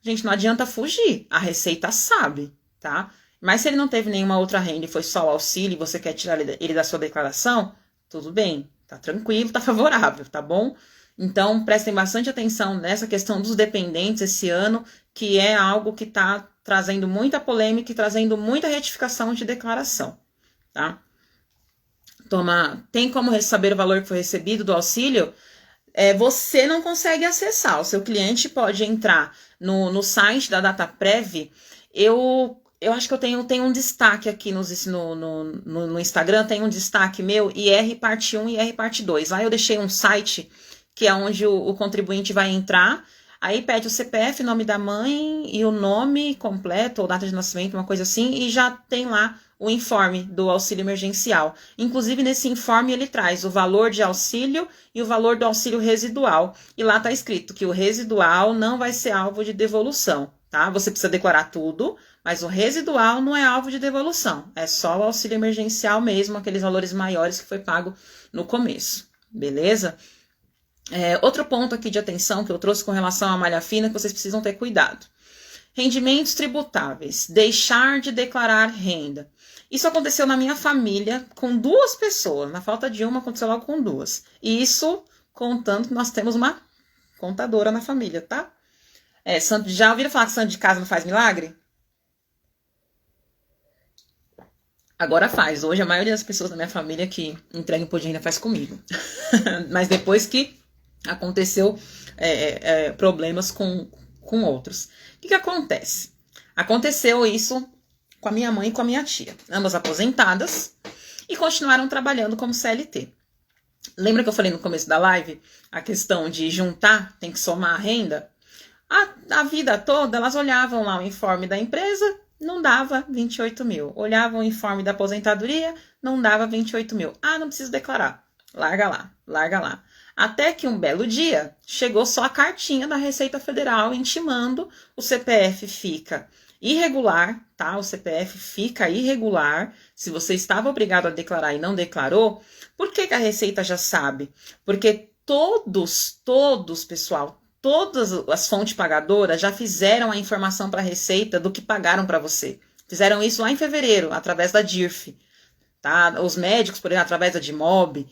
gente, não adianta fugir. A Receita sabe, tá? Mas se ele não teve nenhuma outra renda e foi só o auxílio e você quer tirar ele da sua declaração, tudo bem. Tá tranquilo, tá favorável, tá bom? Então, prestem bastante atenção nessa questão dos dependentes esse ano, que é algo que tá trazendo muita polêmica e trazendo muita retificação de declaração, tá? Tem como saber o valor que foi recebido do auxílio? Você não consegue acessar. O seu cliente pode entrar no site da Dataprev. Eu acho que eu tenho um destaque aqui no Instagram, tem um destaque meu, IR parte 1 e IR parte 2. Lá eu deixei um site que é onde o contribuinte vai entrar, aí pede o CPF, nome da mãe e o nome completo, ou data de nascimento, uma coisa assim, e já tem lá o informe do auxílio emergencial. Inclusive, nesse informe ele traz o valor de auxílio e o valor do auxílio residual. E lá está escrito que o residual não vai ser alvo de devolução, tá? Você precisa declarar tudo, mas o residual não é alvo de devolução. É só o auxílio emergencial mesmo, aqueles valores maiores que foi pago no começo. Beleza? Outro ponto aqui de atenção que eu trouxe com relação à malha fina, que vocês precisam ter cuidado. Rendimentos tributáveis. Deixar de declarar renda. Isso aconteceu na minha família com 2 pessoas. Na falta de uma, aconteceu logo com 2. E isso contando que nós temos uma contadora na família, tá? Já ouviram falar que santo de casa não faz milagre? Agora faz. Hoje a maioria das pessoas da minha família que entregam imposto de renda faz comigo. Mas depois que aconteceu problemas com outros. O que acontece? Aconteceu isso com a minha mãe e com a minha tia. Ambas aposentadas. e continuaram trabalhando como CLT. Lembra que eu falei no começo da live a questão de juntar, tem que somar a renda? A vida toda elas olhavam lá o informe da empresa, não dava 28 mil. Olhavam o informe da aposentadoria, não dava 28 mil. Ah, não preciso declarar. Larga lá, larga lá. Até que um belo dia chegou só a cartinha da Receita Federal intimando, o CPF fica irregular, tá? O CPF fica irregular. Se você estava obrigado a declarar e não declarou, por que a Receita já sabe? Porque todos, pessoal, todas as fontes pagadoras já fizeram a informação para a Receita do que pagaram para você. Fizeram isso lá em fevereiro, através da DIRF. Tá? Os médicos, por exemplo, através da DIMOB,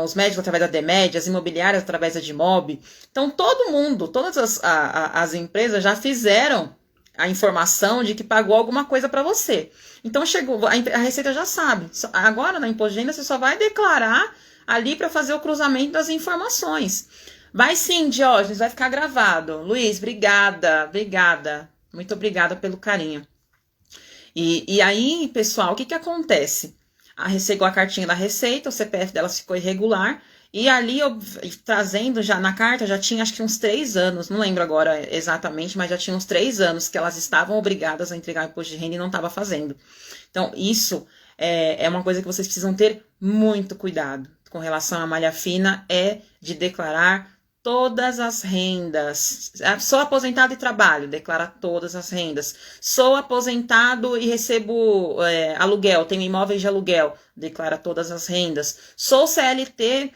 os médicos através da DEMED, as imobiliárias através da DIMOB. Então, todo mundo, todas as empresas já fizeram a informação de que pagou alguma coisa para você. Então, chegou, a Receita já sabe. Agora, na Imposto de Renda, você só vai declarar ali para fazer o cruzamento das informações. Vai sim, Diógenes, vai ficar gravado. Luiz, obrigada. Muito obrigada pelo carinho. E aí, pessoal, o que acontece? Recebeu a cartinha da Receita, o CPF dela ficou irregular, e ali, trazendo já na carta, já tinha acho que uns 3 anos, não lembro agora exatamente, mas já tinha uns 3 anos que elas estavam obrigadas a entregar o imposto de renda e não estava fazendo. Então, isso é uma coisa que vocês precisam ter muito cuidado com relação à malha fina, é de declarar todas as rendas. Sou aposentado e trabalho, declara todas as rendas. Sou aposentado e recebo aluguel, tenho imóveis de aluguel, declara todas as rendas. Sou CLT,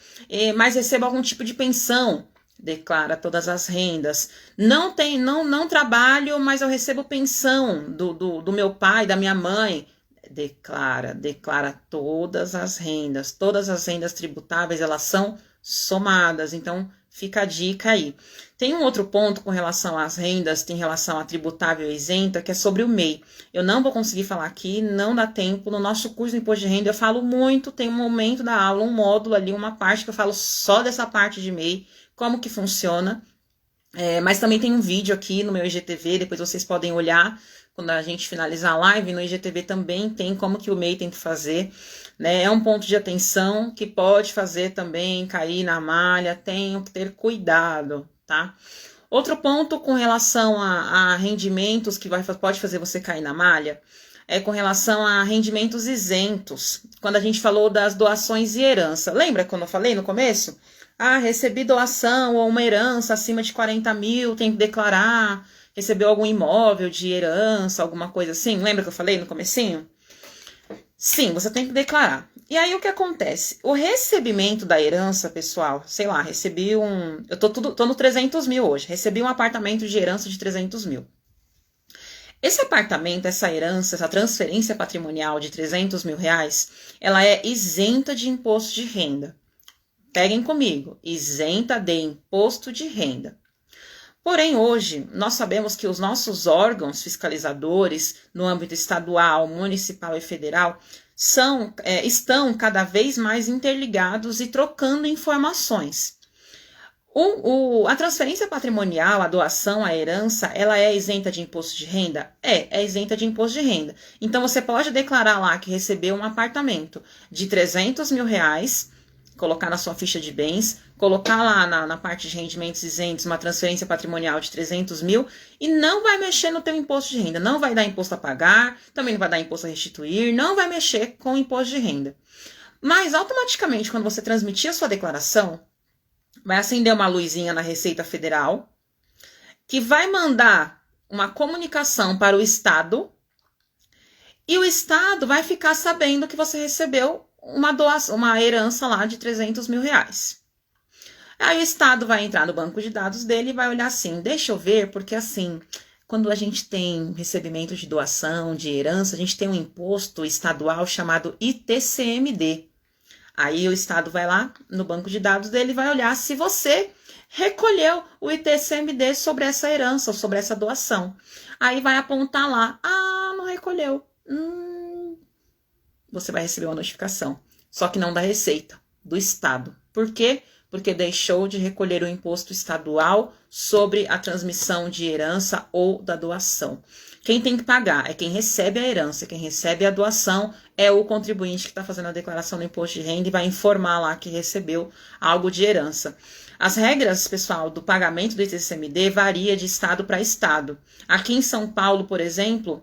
mas recebo algum tipo de pensão, declara todas as rendas. Não trabalho, mas eu recebo pensão do meu pai, da minha mãe. Declara todas as rendas. Todas as rendas tributáveis, elas são somadas, então fica a dica aí. Tem um outro ponto com relação às rendas, tem relação a tributável e isenta, que é sobre o MEI. Eu não vou conseguir falar aqui, não dá tempo. No nosso curso de Imposto de Renda eu falo muito, tem um momento da aula, um módulo ali, uma parte que eu falo só dessa parte de MEI, como que funciona. Mas também tem um vídeo aqui no meu IGTV, depois vocês podem olhar. Quando a gente finalizar a live, no IGTV também tem como que o MEI tem que fazer, né? É um ponto de atenção que pode fazer também cair na malha, tenho que ter cuidado, tá? Outro ponto com relação a rendimentos que pode fazer você cair na malha é com relação a rendimentos isentos. Quando a gente falou das doações e herança, lembra quando eu falei no começo? Recebi doação ou uma herança acima de 40 mil, tem que declarar. Recebeu algum imóvel de herança, alguma coisa assim? Lembra que eu falei no comecinho? Sim, você tem que declarar. E aí o que acontece? O recebimento da herança, pessoal, sei lá, recebi eu tô no 300 mil hoje. Recebi um apartamento de herança de 300 mil. Esse apartamento, essa herança, essa transferência patrimonial de 300 mil reais, ela é isenta de imposto de renda. Peguem comigo, isenta de imposto de renda. Porém, hoje, nós sabemos que os nossos órgãos fiscalizadores, no âmbito estadual, municipal e federal, estão cada vez mais interligados e trocando informações. A transferência patrimonial, a doação, a herança, ela é isenta de imposto de renda? É isenta de imposto de renda. Então, você pode declarar lá que recebeu um apartamento de 300 mil reais, colocar na sua ficha de bens, colocar lá na parte de rendimentos isentos uma transferência patrimonial de 300 mil e não vai mexer no teu imposto de renda, não vai dar imposto a pagar, também não vai dar imposto a restituir, não vai mexer com o imposto de renda. Mas automaticamente, quando você transmitir a sua declaração, vai acender uma luzinha na Receita Federal, que vai mandar uma comunicação para o Estado, e o Estado vai ficar sabendo que você recebeu uma herança lá de 300 mil reais. Aí o Estado vai entrar no banco de dados dele e vai olhar assim, deixa eu ver, porque assim, quando a gente tem recebimento de doação, de herança, a gente tem um imposto estadual chamado ITCMD. Aí o Estado vai lá no banco de dados dele e vai olhar se você recolheu o ITCMD sobre essa herança ou sobre essa doação. Aí vai apontar lá, não recolheu. Você vai receber uma notificação, só que não da Receita, do Estado. Por quê? porque deixou de recolher o imposto estadual sobre a transmissão de herança ou da doação. Quem tem que pagar é quem recebe a herança, quem recebe a doação é o contribuinte que está fazendo a declaração do imposto de renda e vai informar lá que recebeu algo de herança. As regras, pessoal, do pagamento do ITCMD varia de estado para estado. Aqui em São Paulo, por exemplo,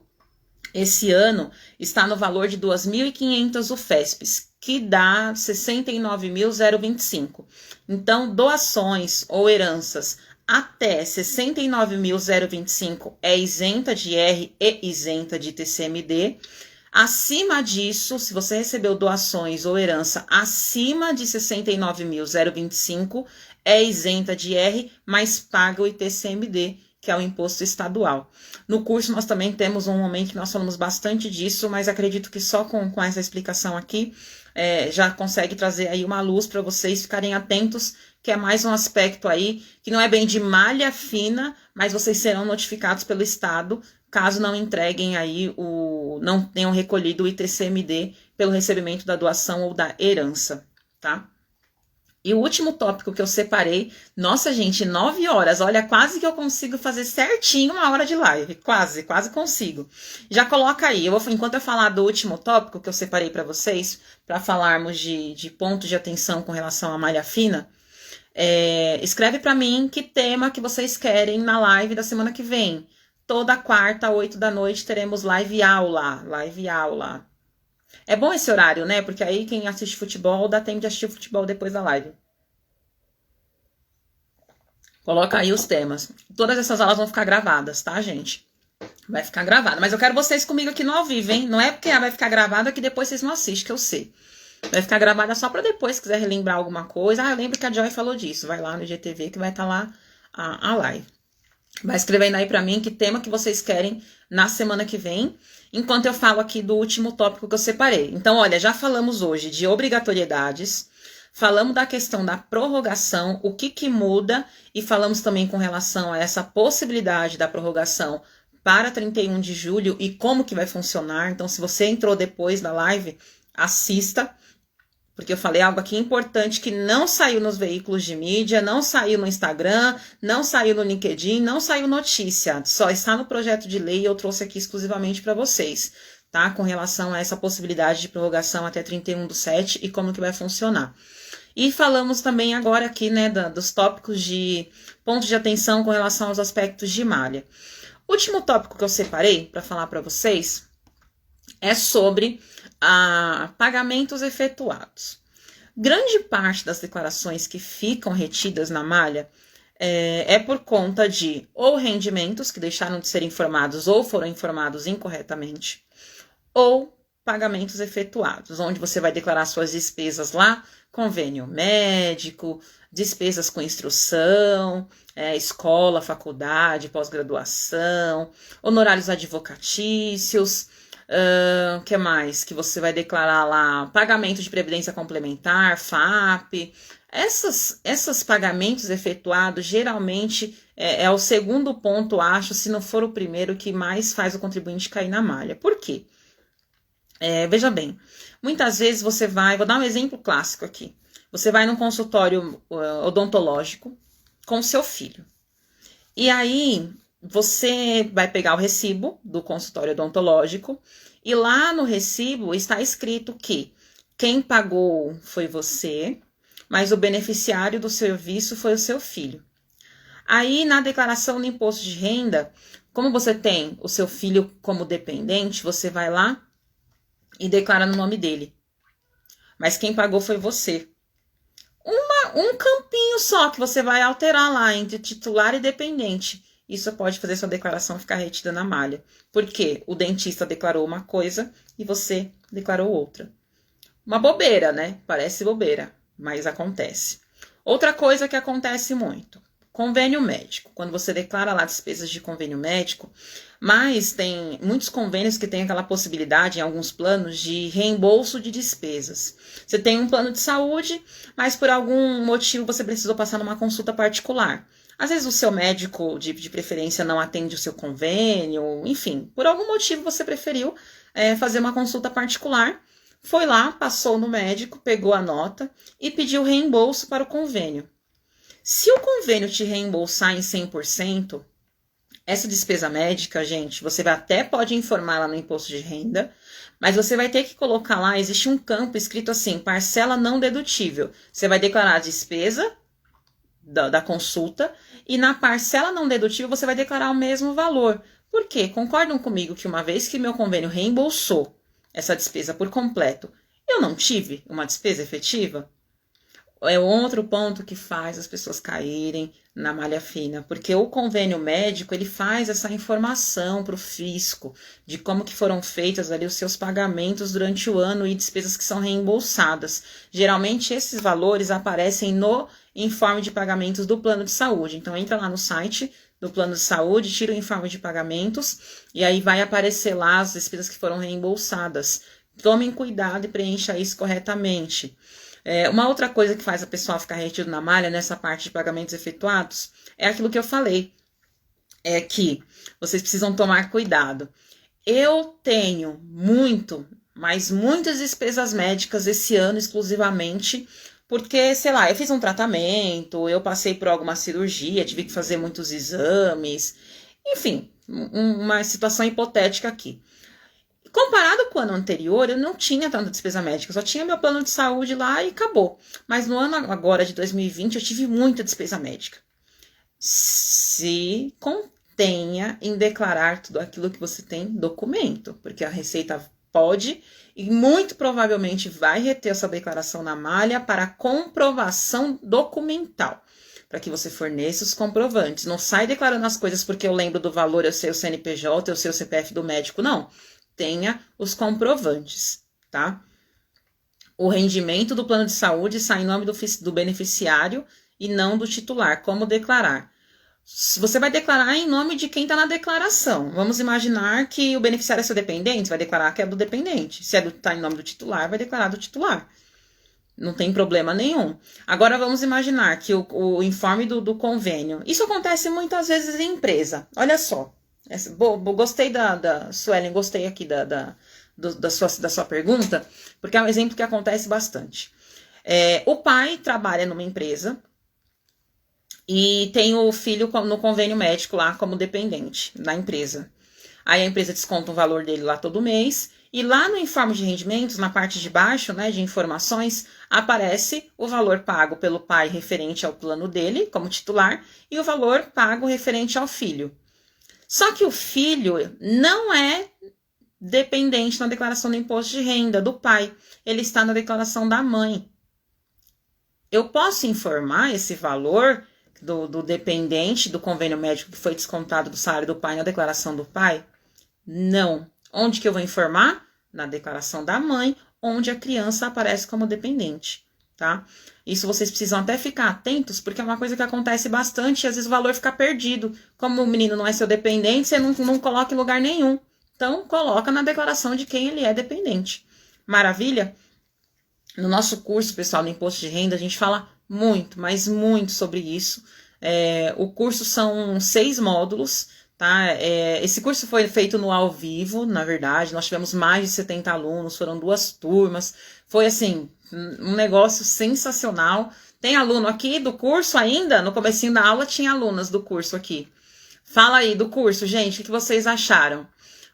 esse ano está no valor de 2.500 UFESPs, que dá 69.025. Então, doações ou heranças até 69.025 é isenta de IR e isenta de ITCMD. Acima disso, se você recebeu doações ou herança acima de 69.025, é isenta de IR, mas paga o ITCMD, que é o imposto estadual. No curso nós também temos um momento que nós falamos bastante disso, mas acredito que só com essa explicação aqui já consegue trazer aí uma luz para vocês ficarem atentos, que é mais um aspecto aí, que não é bem de malha fina, mas vocês serão notificados pelo Estado, caso não entreguem aí, não tenham recolhido o ITCMD pelo recebimento da doação ou da herança, tá? E o último tópico que eu separei, nossa gente, 9 horas, olha, quase que eu consigo fazer certinho 1 hora de live, quase consigo. Já coloca aí, enquanto eu falar do último tópico que eu separei para vocês, para falarmos de pontos de atenção com relação à malha fina, escreve para mim que tema que vocês querem na live da semana que vem. Toda quarta, 8 da noite, teremos live aula. É bom esse horário, né? Porque aí quem assiste futebol dá tempo de assistir o futebol depois da live. Coloca aí os temas. Todas essas aulas vão ficar gravadas, tá, gente? Vai ficar gravada. Mas eu quero vocês comigo aqui no ao vivo, hein? Não é porque vai ficar gravada que depois vocês não assistem, que eu sei. Vai ficar gravada só pra depois, se quiser relembrar alguma coisa. Eu lembro que a Joy falou disso. Vai lá no IGTV que vai estar lá a live. Vai escrevendo aí pra mim que tema que vocês querem na semana que vem, enquanto eu falo aqui do último tópico que eu separei. Então, olha, já falamos hoje de obrigatoriedades, falamos da questão da prorrogação, o que muda, e falamos também com relação a essa possibilidade da prorrogação para 31 de julho e como que vai funcionar. Então, se você entrou depois da live, assista, porque eu falei algo aqui importante que não saiu nos veículos de mídia, não saiu no Instagram, não saiu no LinkedIn, não saiu notícia. Só está no projeto de lei e eu trouxe aqui exclusivamente para vocês, tá? Com relação a essa possibilidade de prorrogação até 31/7 e como que vai funcionar. E falamos também agora aqui, né, dos tópicos de pontos de atenção com relação aos aspectos de malha. O último tópico que eu separei para falar para vocês é sobre pagamentos efetuados. Grande parte das declarações que ficam retidas na malha é por conta de ou rendimentos que deixaram de ser informados ou foram informados incorretamente, ou pagamentos efetuados, onde você vai declarar suas despesas lá, convênio médico, despesas com instrução, escola, faculdade, pós-graduação, honorários advocatícios. Que mais que você vai declarar lá? Pagamento de previdência complementar, FAP. Esses pagamentos efetuados geralmente é o segundo ponto, acho, se não for o primeiro, que mais faz o contribuinte cair na malha. Por quê? Veja bem, muitas vezes vou dar um exemplo clássico aqui. Você vai num consultório odontológico com seu filho. E aí você vai pegar o recibo do consultório odontológico e lá no recibo está escrito que quem pagou foi você, mas o beneficiário do serviço foi o seu filho. Aí na declaração do imposto de renda, como você tem o seu filho como dependente, você vai lá e declara no nome dele. Mas quem pagou foi você. Um campinho só que você vai alterar lá entre titular e dependente. Isso pode fazer sua declaração ficar retida na malha. Porque o dentista declarou uma coisa e você declarou outra. Uma bobeira, né? Parece bobeira, mas acontece. Outra coisa que acontece muito. Convênio médico. Quando você declara lá despesas de convênio médico, mas tem muitos convênios que tem aquela possibilidade, em alguns planos, de reembolso de despesas. Você tem um plano de saúde, mas por algum motivo você precisou passar numa consulta particular. Às vezes o seu médico de preferência não atende o seu convênio, enfim, por algum motivo você preferiu fazer uma consulta particular. foi lá, passou no médico, pegou a nota e pediu reembolso para o convênio. Se o convênio te reembolsar em 100%, essa despesa médica, gente, você até pode informar lá no imposto de renda, mas você vai ter que colocar lá, existe um campo escrito assim, parcela não dedutível. Você vai declarar a despesa da consulta e na parcela não dedutível você vai declarar o mesmo valor. Por quê? Concordam comigo que uma vez que meu convênio reembolsou essa despesa por completo, eu não tive uma despesa efetiva? É outro ponto que faz as pessoas caírem na malha fina, porque o convênio médico, ele faz essa informação para o fisco de como que foram feitas ali os seus pagamentos durante o ano e despesas que são reembolsadas. Geralmente esses valores aparecem no informe de pagamentos do plano de saúde. Então entra lá no site do plano de saúde, tira o informe de pagamentos e aí vai aparecer lá as despesas que foram reembolsadas. Tomem cuidado e preencha isso corretamente. Uma outra coisa que faz a pessoa ficar retida na malha nessa parte de pagamentos efetuados é aquilo que eu falei, é que vocês precisam tomar cuidado. Eu tenho muitas despesas médicas esse ano exclusivamente, porque, sei lá, eu fiz um tratamento, eu passei por alguma cirurgia, tive que fazer muitos exames, enfim, uma situação hipotética aqui. Comparado com o ano anterior, eu não tinha tanta despesa médica, só tinha meu plano de saúde lá e acabou. Mas no ano agora de 2020 eu tive muita despesa médica. Se contenha em declarar tudo aquilo que você tem documento, porque a Receita pode e muito provavelmente vai reter essa declaração na malha para comprovação documental, para que você forneça os comprovantes. Não sai declarando as coisas porque eu lembro do valor, eu sei o CNPJ, eu sei o CPF do médico, não. Tenha os comprovantes, tá? O rendimento do plano de saúde sai em nome do beneficiário e não do titular. Como declarar? Você vai declarar em nome de quem está na declaração. Vamos imaginar que o beneficiário é seu dependente, vai declarar que é do dependente. Se está em nome do titular, vai declarar do titular. Não tem problema nenhum. Agora vamos imaginar que o informe do convênio. Isso acontece muitas vezes em empresa. Olha só. Gostei da Suelen, gostei aqui da sua pergunta, porque é um exemplo que acontece bastante. O pai trabalha numa empresa e tem o filho no convênio médico lá como dependente da empresa. Aí a empresa desconta o valor dele lá todo mês e lá no informe de rendimentos, na parte de baixo, né, de informações, aparece o valor pago pelo pai referente ao plano dele como titular e o valor pago referente ao filho. Só que o filho não é dependente na declaração do imposto de renda do pai. Ele está na declaração da mãe. Eu posso informar esse valor do dependente do convênio médico que foi descontado do salário do pai na declaração do pai? Não. Onde que eu vou informar? Na declaração da mãe, onde a criança aparece como dependente, tá? Isso vocês precisam até ficar atentos, porque é uma coisa que acontece bastante e às vezes o valor fica perdido. Como o menino não é seu dependente, você não coloca em lugar nenhum. Então, coloca na declaração de quem ele é dependente. Maravilha? No nosso curso, pessoal, do Imposto de Renda, a gente fala muito, mas muito sobre isso. O curso são 6 módulos, tá? Esse curso foi feito no ao vivo, na verdade. Nós tivemos mais de 70 alunos, foram 2 turmas. Foi, assim, um negócio sensacional. Tem aluno aqui do curso ainda? No comecinho da aula tinha alunas do curso aqui. Fala aí do curso, gente, o que vocês acharam?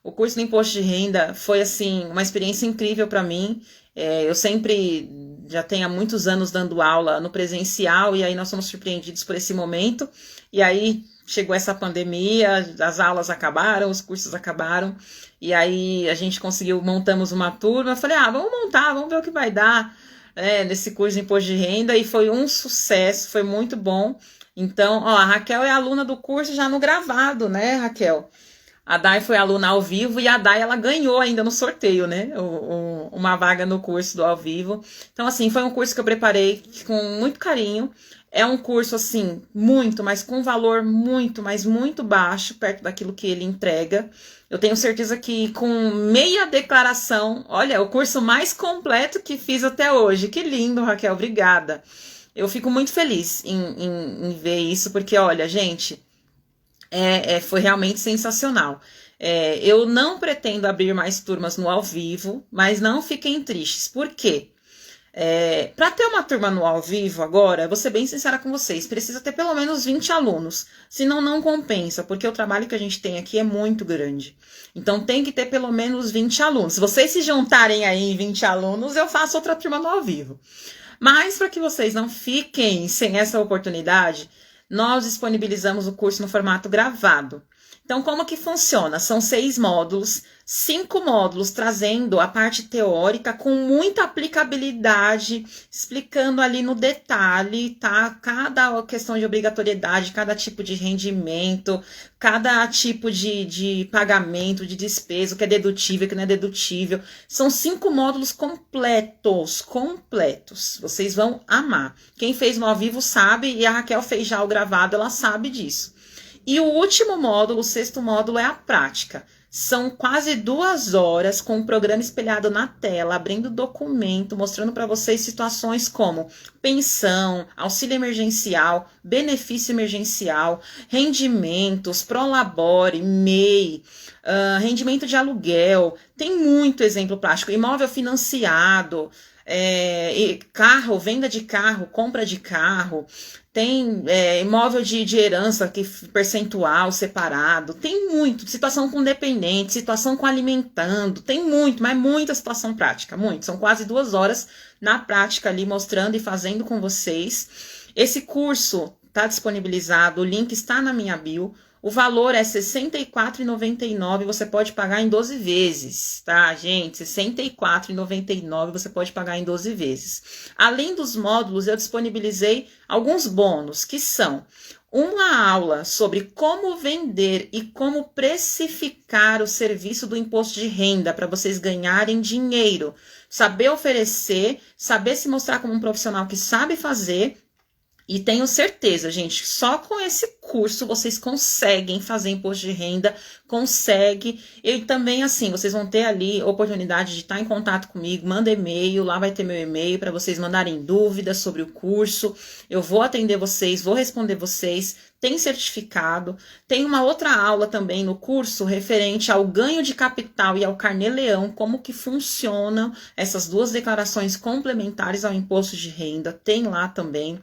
O curso do Imposto de Renda foi, assim, uma experiência incrível para mim. Eu sempre já tenho há muitos anos dando aula no presencial e aí nós somos surpreendidos por esse momento. E aí chegou essa pandemia, as aulas acabaram, os cursos acabaram. E aí a gente montamos uma turma. Eu falei, vamos montar, vamos ver o que vai dar nesse curso de Imposto de Renda. E foi um sucesso, foi muito bom. Então, a Raquel é aluna do curso já no gravado, né, Raquel? A Dai foi aluna ao vivo e a Dai, ela ganhou ainda no sorteio, né? Uma vaga no curso do ao vivo. Então, assim, foi um curso que eu preparei com muito carinho. É um curso, assim, mas com valor muito, mas muito baixo, perto daquilo que ele entrega. Eu tenho certeza que com meia declaração, olha, o curso mais completo que fiz até hoje. Que lindo, Raquel, obrigada. Eu fico muito feliz em ver isso, porque, olha, gente... foi realmente sensacional. Eu não pretendo abrir mais turmas no ao vivo, mas não fiquem tristes. Por quê? Para ter uma turma no ao vivo agora, vou ser bem sincera com vocês, precisa ter pelo menos 20 alunos, senão não compensa, porque o trabalho que a gente tem aqui é muito grande. Então tem que ter pelo menos 20 alunos. Se vocês se juntarem aí em 20 alunos, eu faço outra turma no ao vivo. Mas para que vocês não fiquem sem essa oportunidade, nós disponibilizamos o curso no formato gravado. Então, como que funciona? São 6 módulos, 5 módulos trazendo a parte teórica com muita aplicabilidade, explicando ali no detalhe, tá? Cada questão de obrigatoriedade, cada tipo de rendimento, cada tipo de pagamento, de despesa, o que é dedutível, o que não é dedutível. São 5 módulos completos. Vocês vão amar. Quem fez no ao vivo sabe, e a Raquel fez já o gravado, ela sabe disso. E o último módulo, o 6º módulo, é a prática. São quase 2 horas com o programa espelhado na tela, abrindo documento, mostrando para vocês situações como pensão, auxílio emergencial, benefício emergencial, rendimentos, Prolabore, MEI, rendimento de aluguel. Tem muito exemplo prático, imóvel financiado, carro, venda de carro, compra de carro. Tem imóvel de herança, que percentual separado, tem muito, situação com dependente, situação com alimentando, tem muito, mas muita situação prática, muito. São quase 2 horas na prática ali, mostrando e fazendo com vocês. Esse curso está disponibilizado, o link está na minha bio. O valor é R$ 64,99, você pode pagar em 12 vezes, tá, gente? R$ 64,99 você pode pagar em 12 vezes. Além dos módulos, eu disponibilizei alguns bônus, que são uma aula sobre como vender e como precificar o serviço do imposto de renda para vocês ganharem dinheiro. Saber oferecer, saber se mostrar como um profissional que sabe fazer. E tenho certeza, gente, só com esse curso vocês conseguem fazer imposto de renda, consegue. E também, assim, vocês vão ter ali a oportunidade de estar em contato comigo, manda e-mail, lá vai ter meu e-mail para vocês mandarem dúvidas sobre o curso. Eu vou atender vocês, vou responder vocês. Tem certificado. Tem uma outra aula também no curso referente ao ganho de capital e ao Carnê-Leão, como que funcionam essas 2 declarações complementares ao imposto de renda. Tem lá também.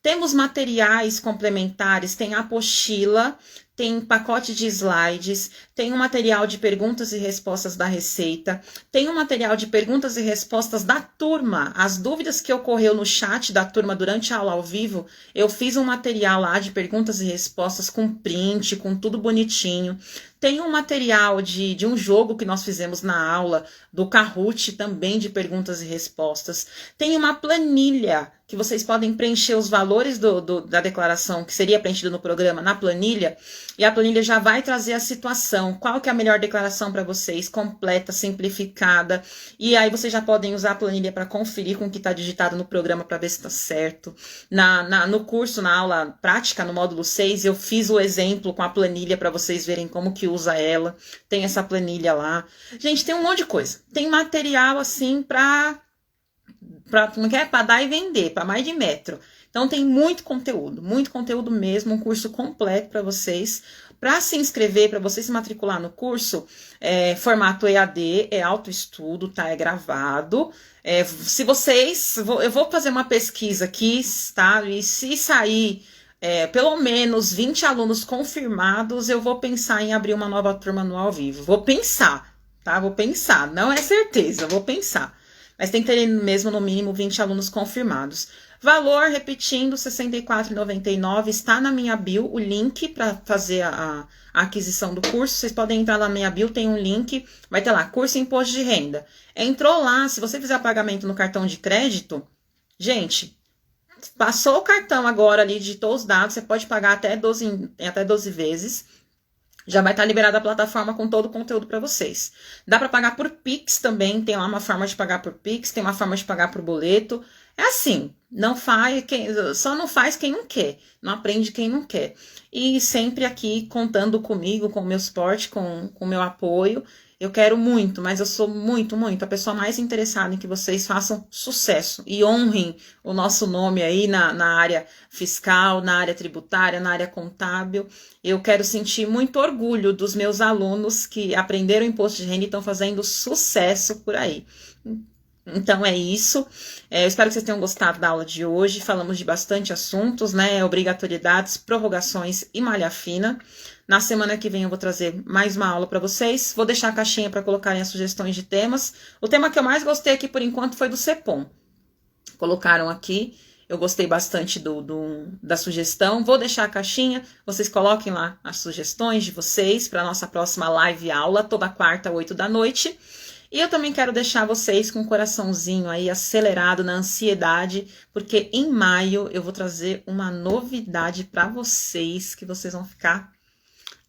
Temos materiais complementares, tem apostila, tem pacote de slides, tem um material de perguntas e respostas da Receita, tem um material de perguntas e respostas da turma. As dúvidas que ocorreu no chat da turma durante a aula ao vivo, eu fiz um material lá de perguntas e respostas com print, com tudo bonitinho. Tem um material de um jogo que nós fizemos na aula, do Kahoot, também de perguntas e respostas. Tem uma planilha que vocês podem preencher os valores da declaração que seria preenchida no programa na planilha, e a planilha já vai trazer a situação, qual que é a melhor declaração para vocês, completa, simplificada, e aí vocês já podem usar a planilha para conferir com o que está digitado no programa para ver se está certo. No curso, na aula prática, no módulo 6, eu fiz o exemplo com a planilha para vocês verem como que usa ela, tem essa planilha lá. Gente, tem um monte de coisa, tem material assim para dar e vender, para mais de metro. Então tem muito conteúdo mesmo, um curso completo para vocês. Para se inscrever, para você se matricular no curso, formato EAD, é autoestudo, tá? É gravado. Eu vou fazer uma pesquisa aqui, tá? E se sair pelo menos 20 alunos confirmados, eu vou pensar em abrir uma nova turma no ao vivo. Vou pensar, tá? Vou pensar, não é certeza, vou pensar. Mas tem que ter mesmo no mínimo 20 alunos confirmados. Valor, repetindo, R$ 64,99, está na minha bio o link para fazer a aquisição do curso. Vocês podem entrar lá na minha bio, tem um link, vai ter lá, curso Imposto de Renda. Entrou lá, se você fizer pagamento no cartão de crédito, gente, passou o cartão agora ali, digitou os dados, você pode pagar até 12 vezes. Já vai estar liberada a plataforma com todo o conteúdo para vocês. Dá para pagar por Pix também, tem lá uma forma de pagar por Pix, tem uma forma de pagar por boleto. É assim, só não faz quem não quer, não aprende quem não quer. E sempre aqui contando comigo, com o meu suporte, com o meu apoio. Eu quero muito, mas eu sou muito a pessoa mais interessada em que vocês façam sucesso e honrem o nosso nome aí na área fiscal, na área tributária, na área contábil. Eu quero sentir muito orgulho dos meus alunos que aprenderam imposto de renda e estão fazendo sucesso por aí. Então é isso. Eu espero que vocês tenham gostado da aula de hoje. Falamos de bastante assuntos, né? Obrigatoriedades, prorrogações e malha fina. Na semana que vem eu vou trazer mais uma aula para vocês. Vou deixar a caixinha para colocarem as sugestões de temas. O tema que eu mais gostei aqui por enquanto foi do CEPOM. Colocaram aqui. Eu gostei bastante da sugestão. Vou deixar a caixinha. Vocês coloquem lá as sugestões de vocês para a nossa próxima live aula, toda quarta, 8 da noite. E eu também quero deixar vocês com o coraçãozinho aí acelerado na ansiedade, porque em maio eu vou trazer uma novidade para vocês, que vocês vão ficar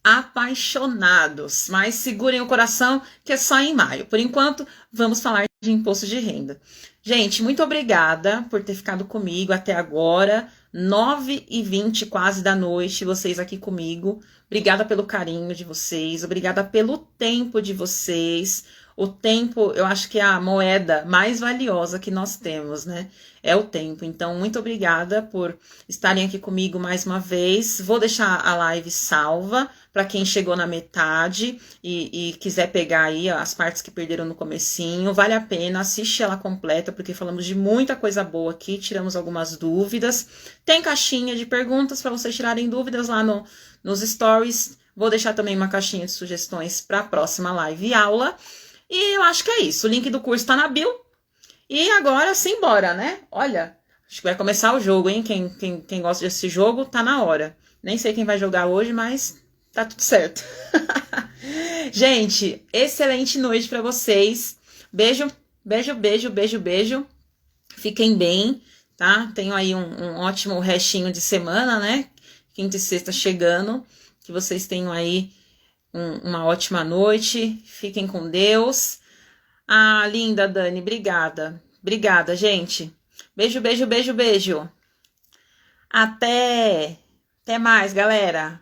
apaixonados. Mas segurem o coração, que é só em maio. Por enquanto, vamos falar de imposto de renda. Gente, muito obrigada por ter ficado comigo até agora. 9h20 quase da noite, vocês aqui comigo. Obrigada pelo carinho de vocês, obrigada pelo tempo de vocês. O tempo, eu acho que é a moeda mais valiosa que nós temos, né? É o tempo. Então, muito obrigada por estarem aqui comigo mais uma vez. Vou deixar a live salva para quem chegou na metade e quiser pegar aí as partes que perderam no comecinho. Vale a pena, assiste ela completa, porque falamos de muita coisa boa aqui, tiramos algumas dúvidas. Tem caixinha de perguntas para vocês tirarem dúvidas lá nos stories. Vou deixar também uma caixinha de sugestões para a próxima live e aula. E eu acho que é isso. O link do curso tá na bio. E agora, simbora, né? Olha, acho que vai começar o jogo, hein? Quem gosta desse jogo, tá na hora. Nem sei quem vai jogar hoje, mas tá tudo certo. Gente, excelente noite pra vocês. Beijo, beijo, beijo, beijo, beijo. Fiquem bem, tá? Tenho aí um ótimo restinho de semana, né? Quinta e sexta chegando. Que vocês tenham aí uma ótima noite, fiquem com Deus. Ah, linda Dani, obrigada. Obrigada, gente. Beijo, beijo, beijo, beijo. Até mais, galera.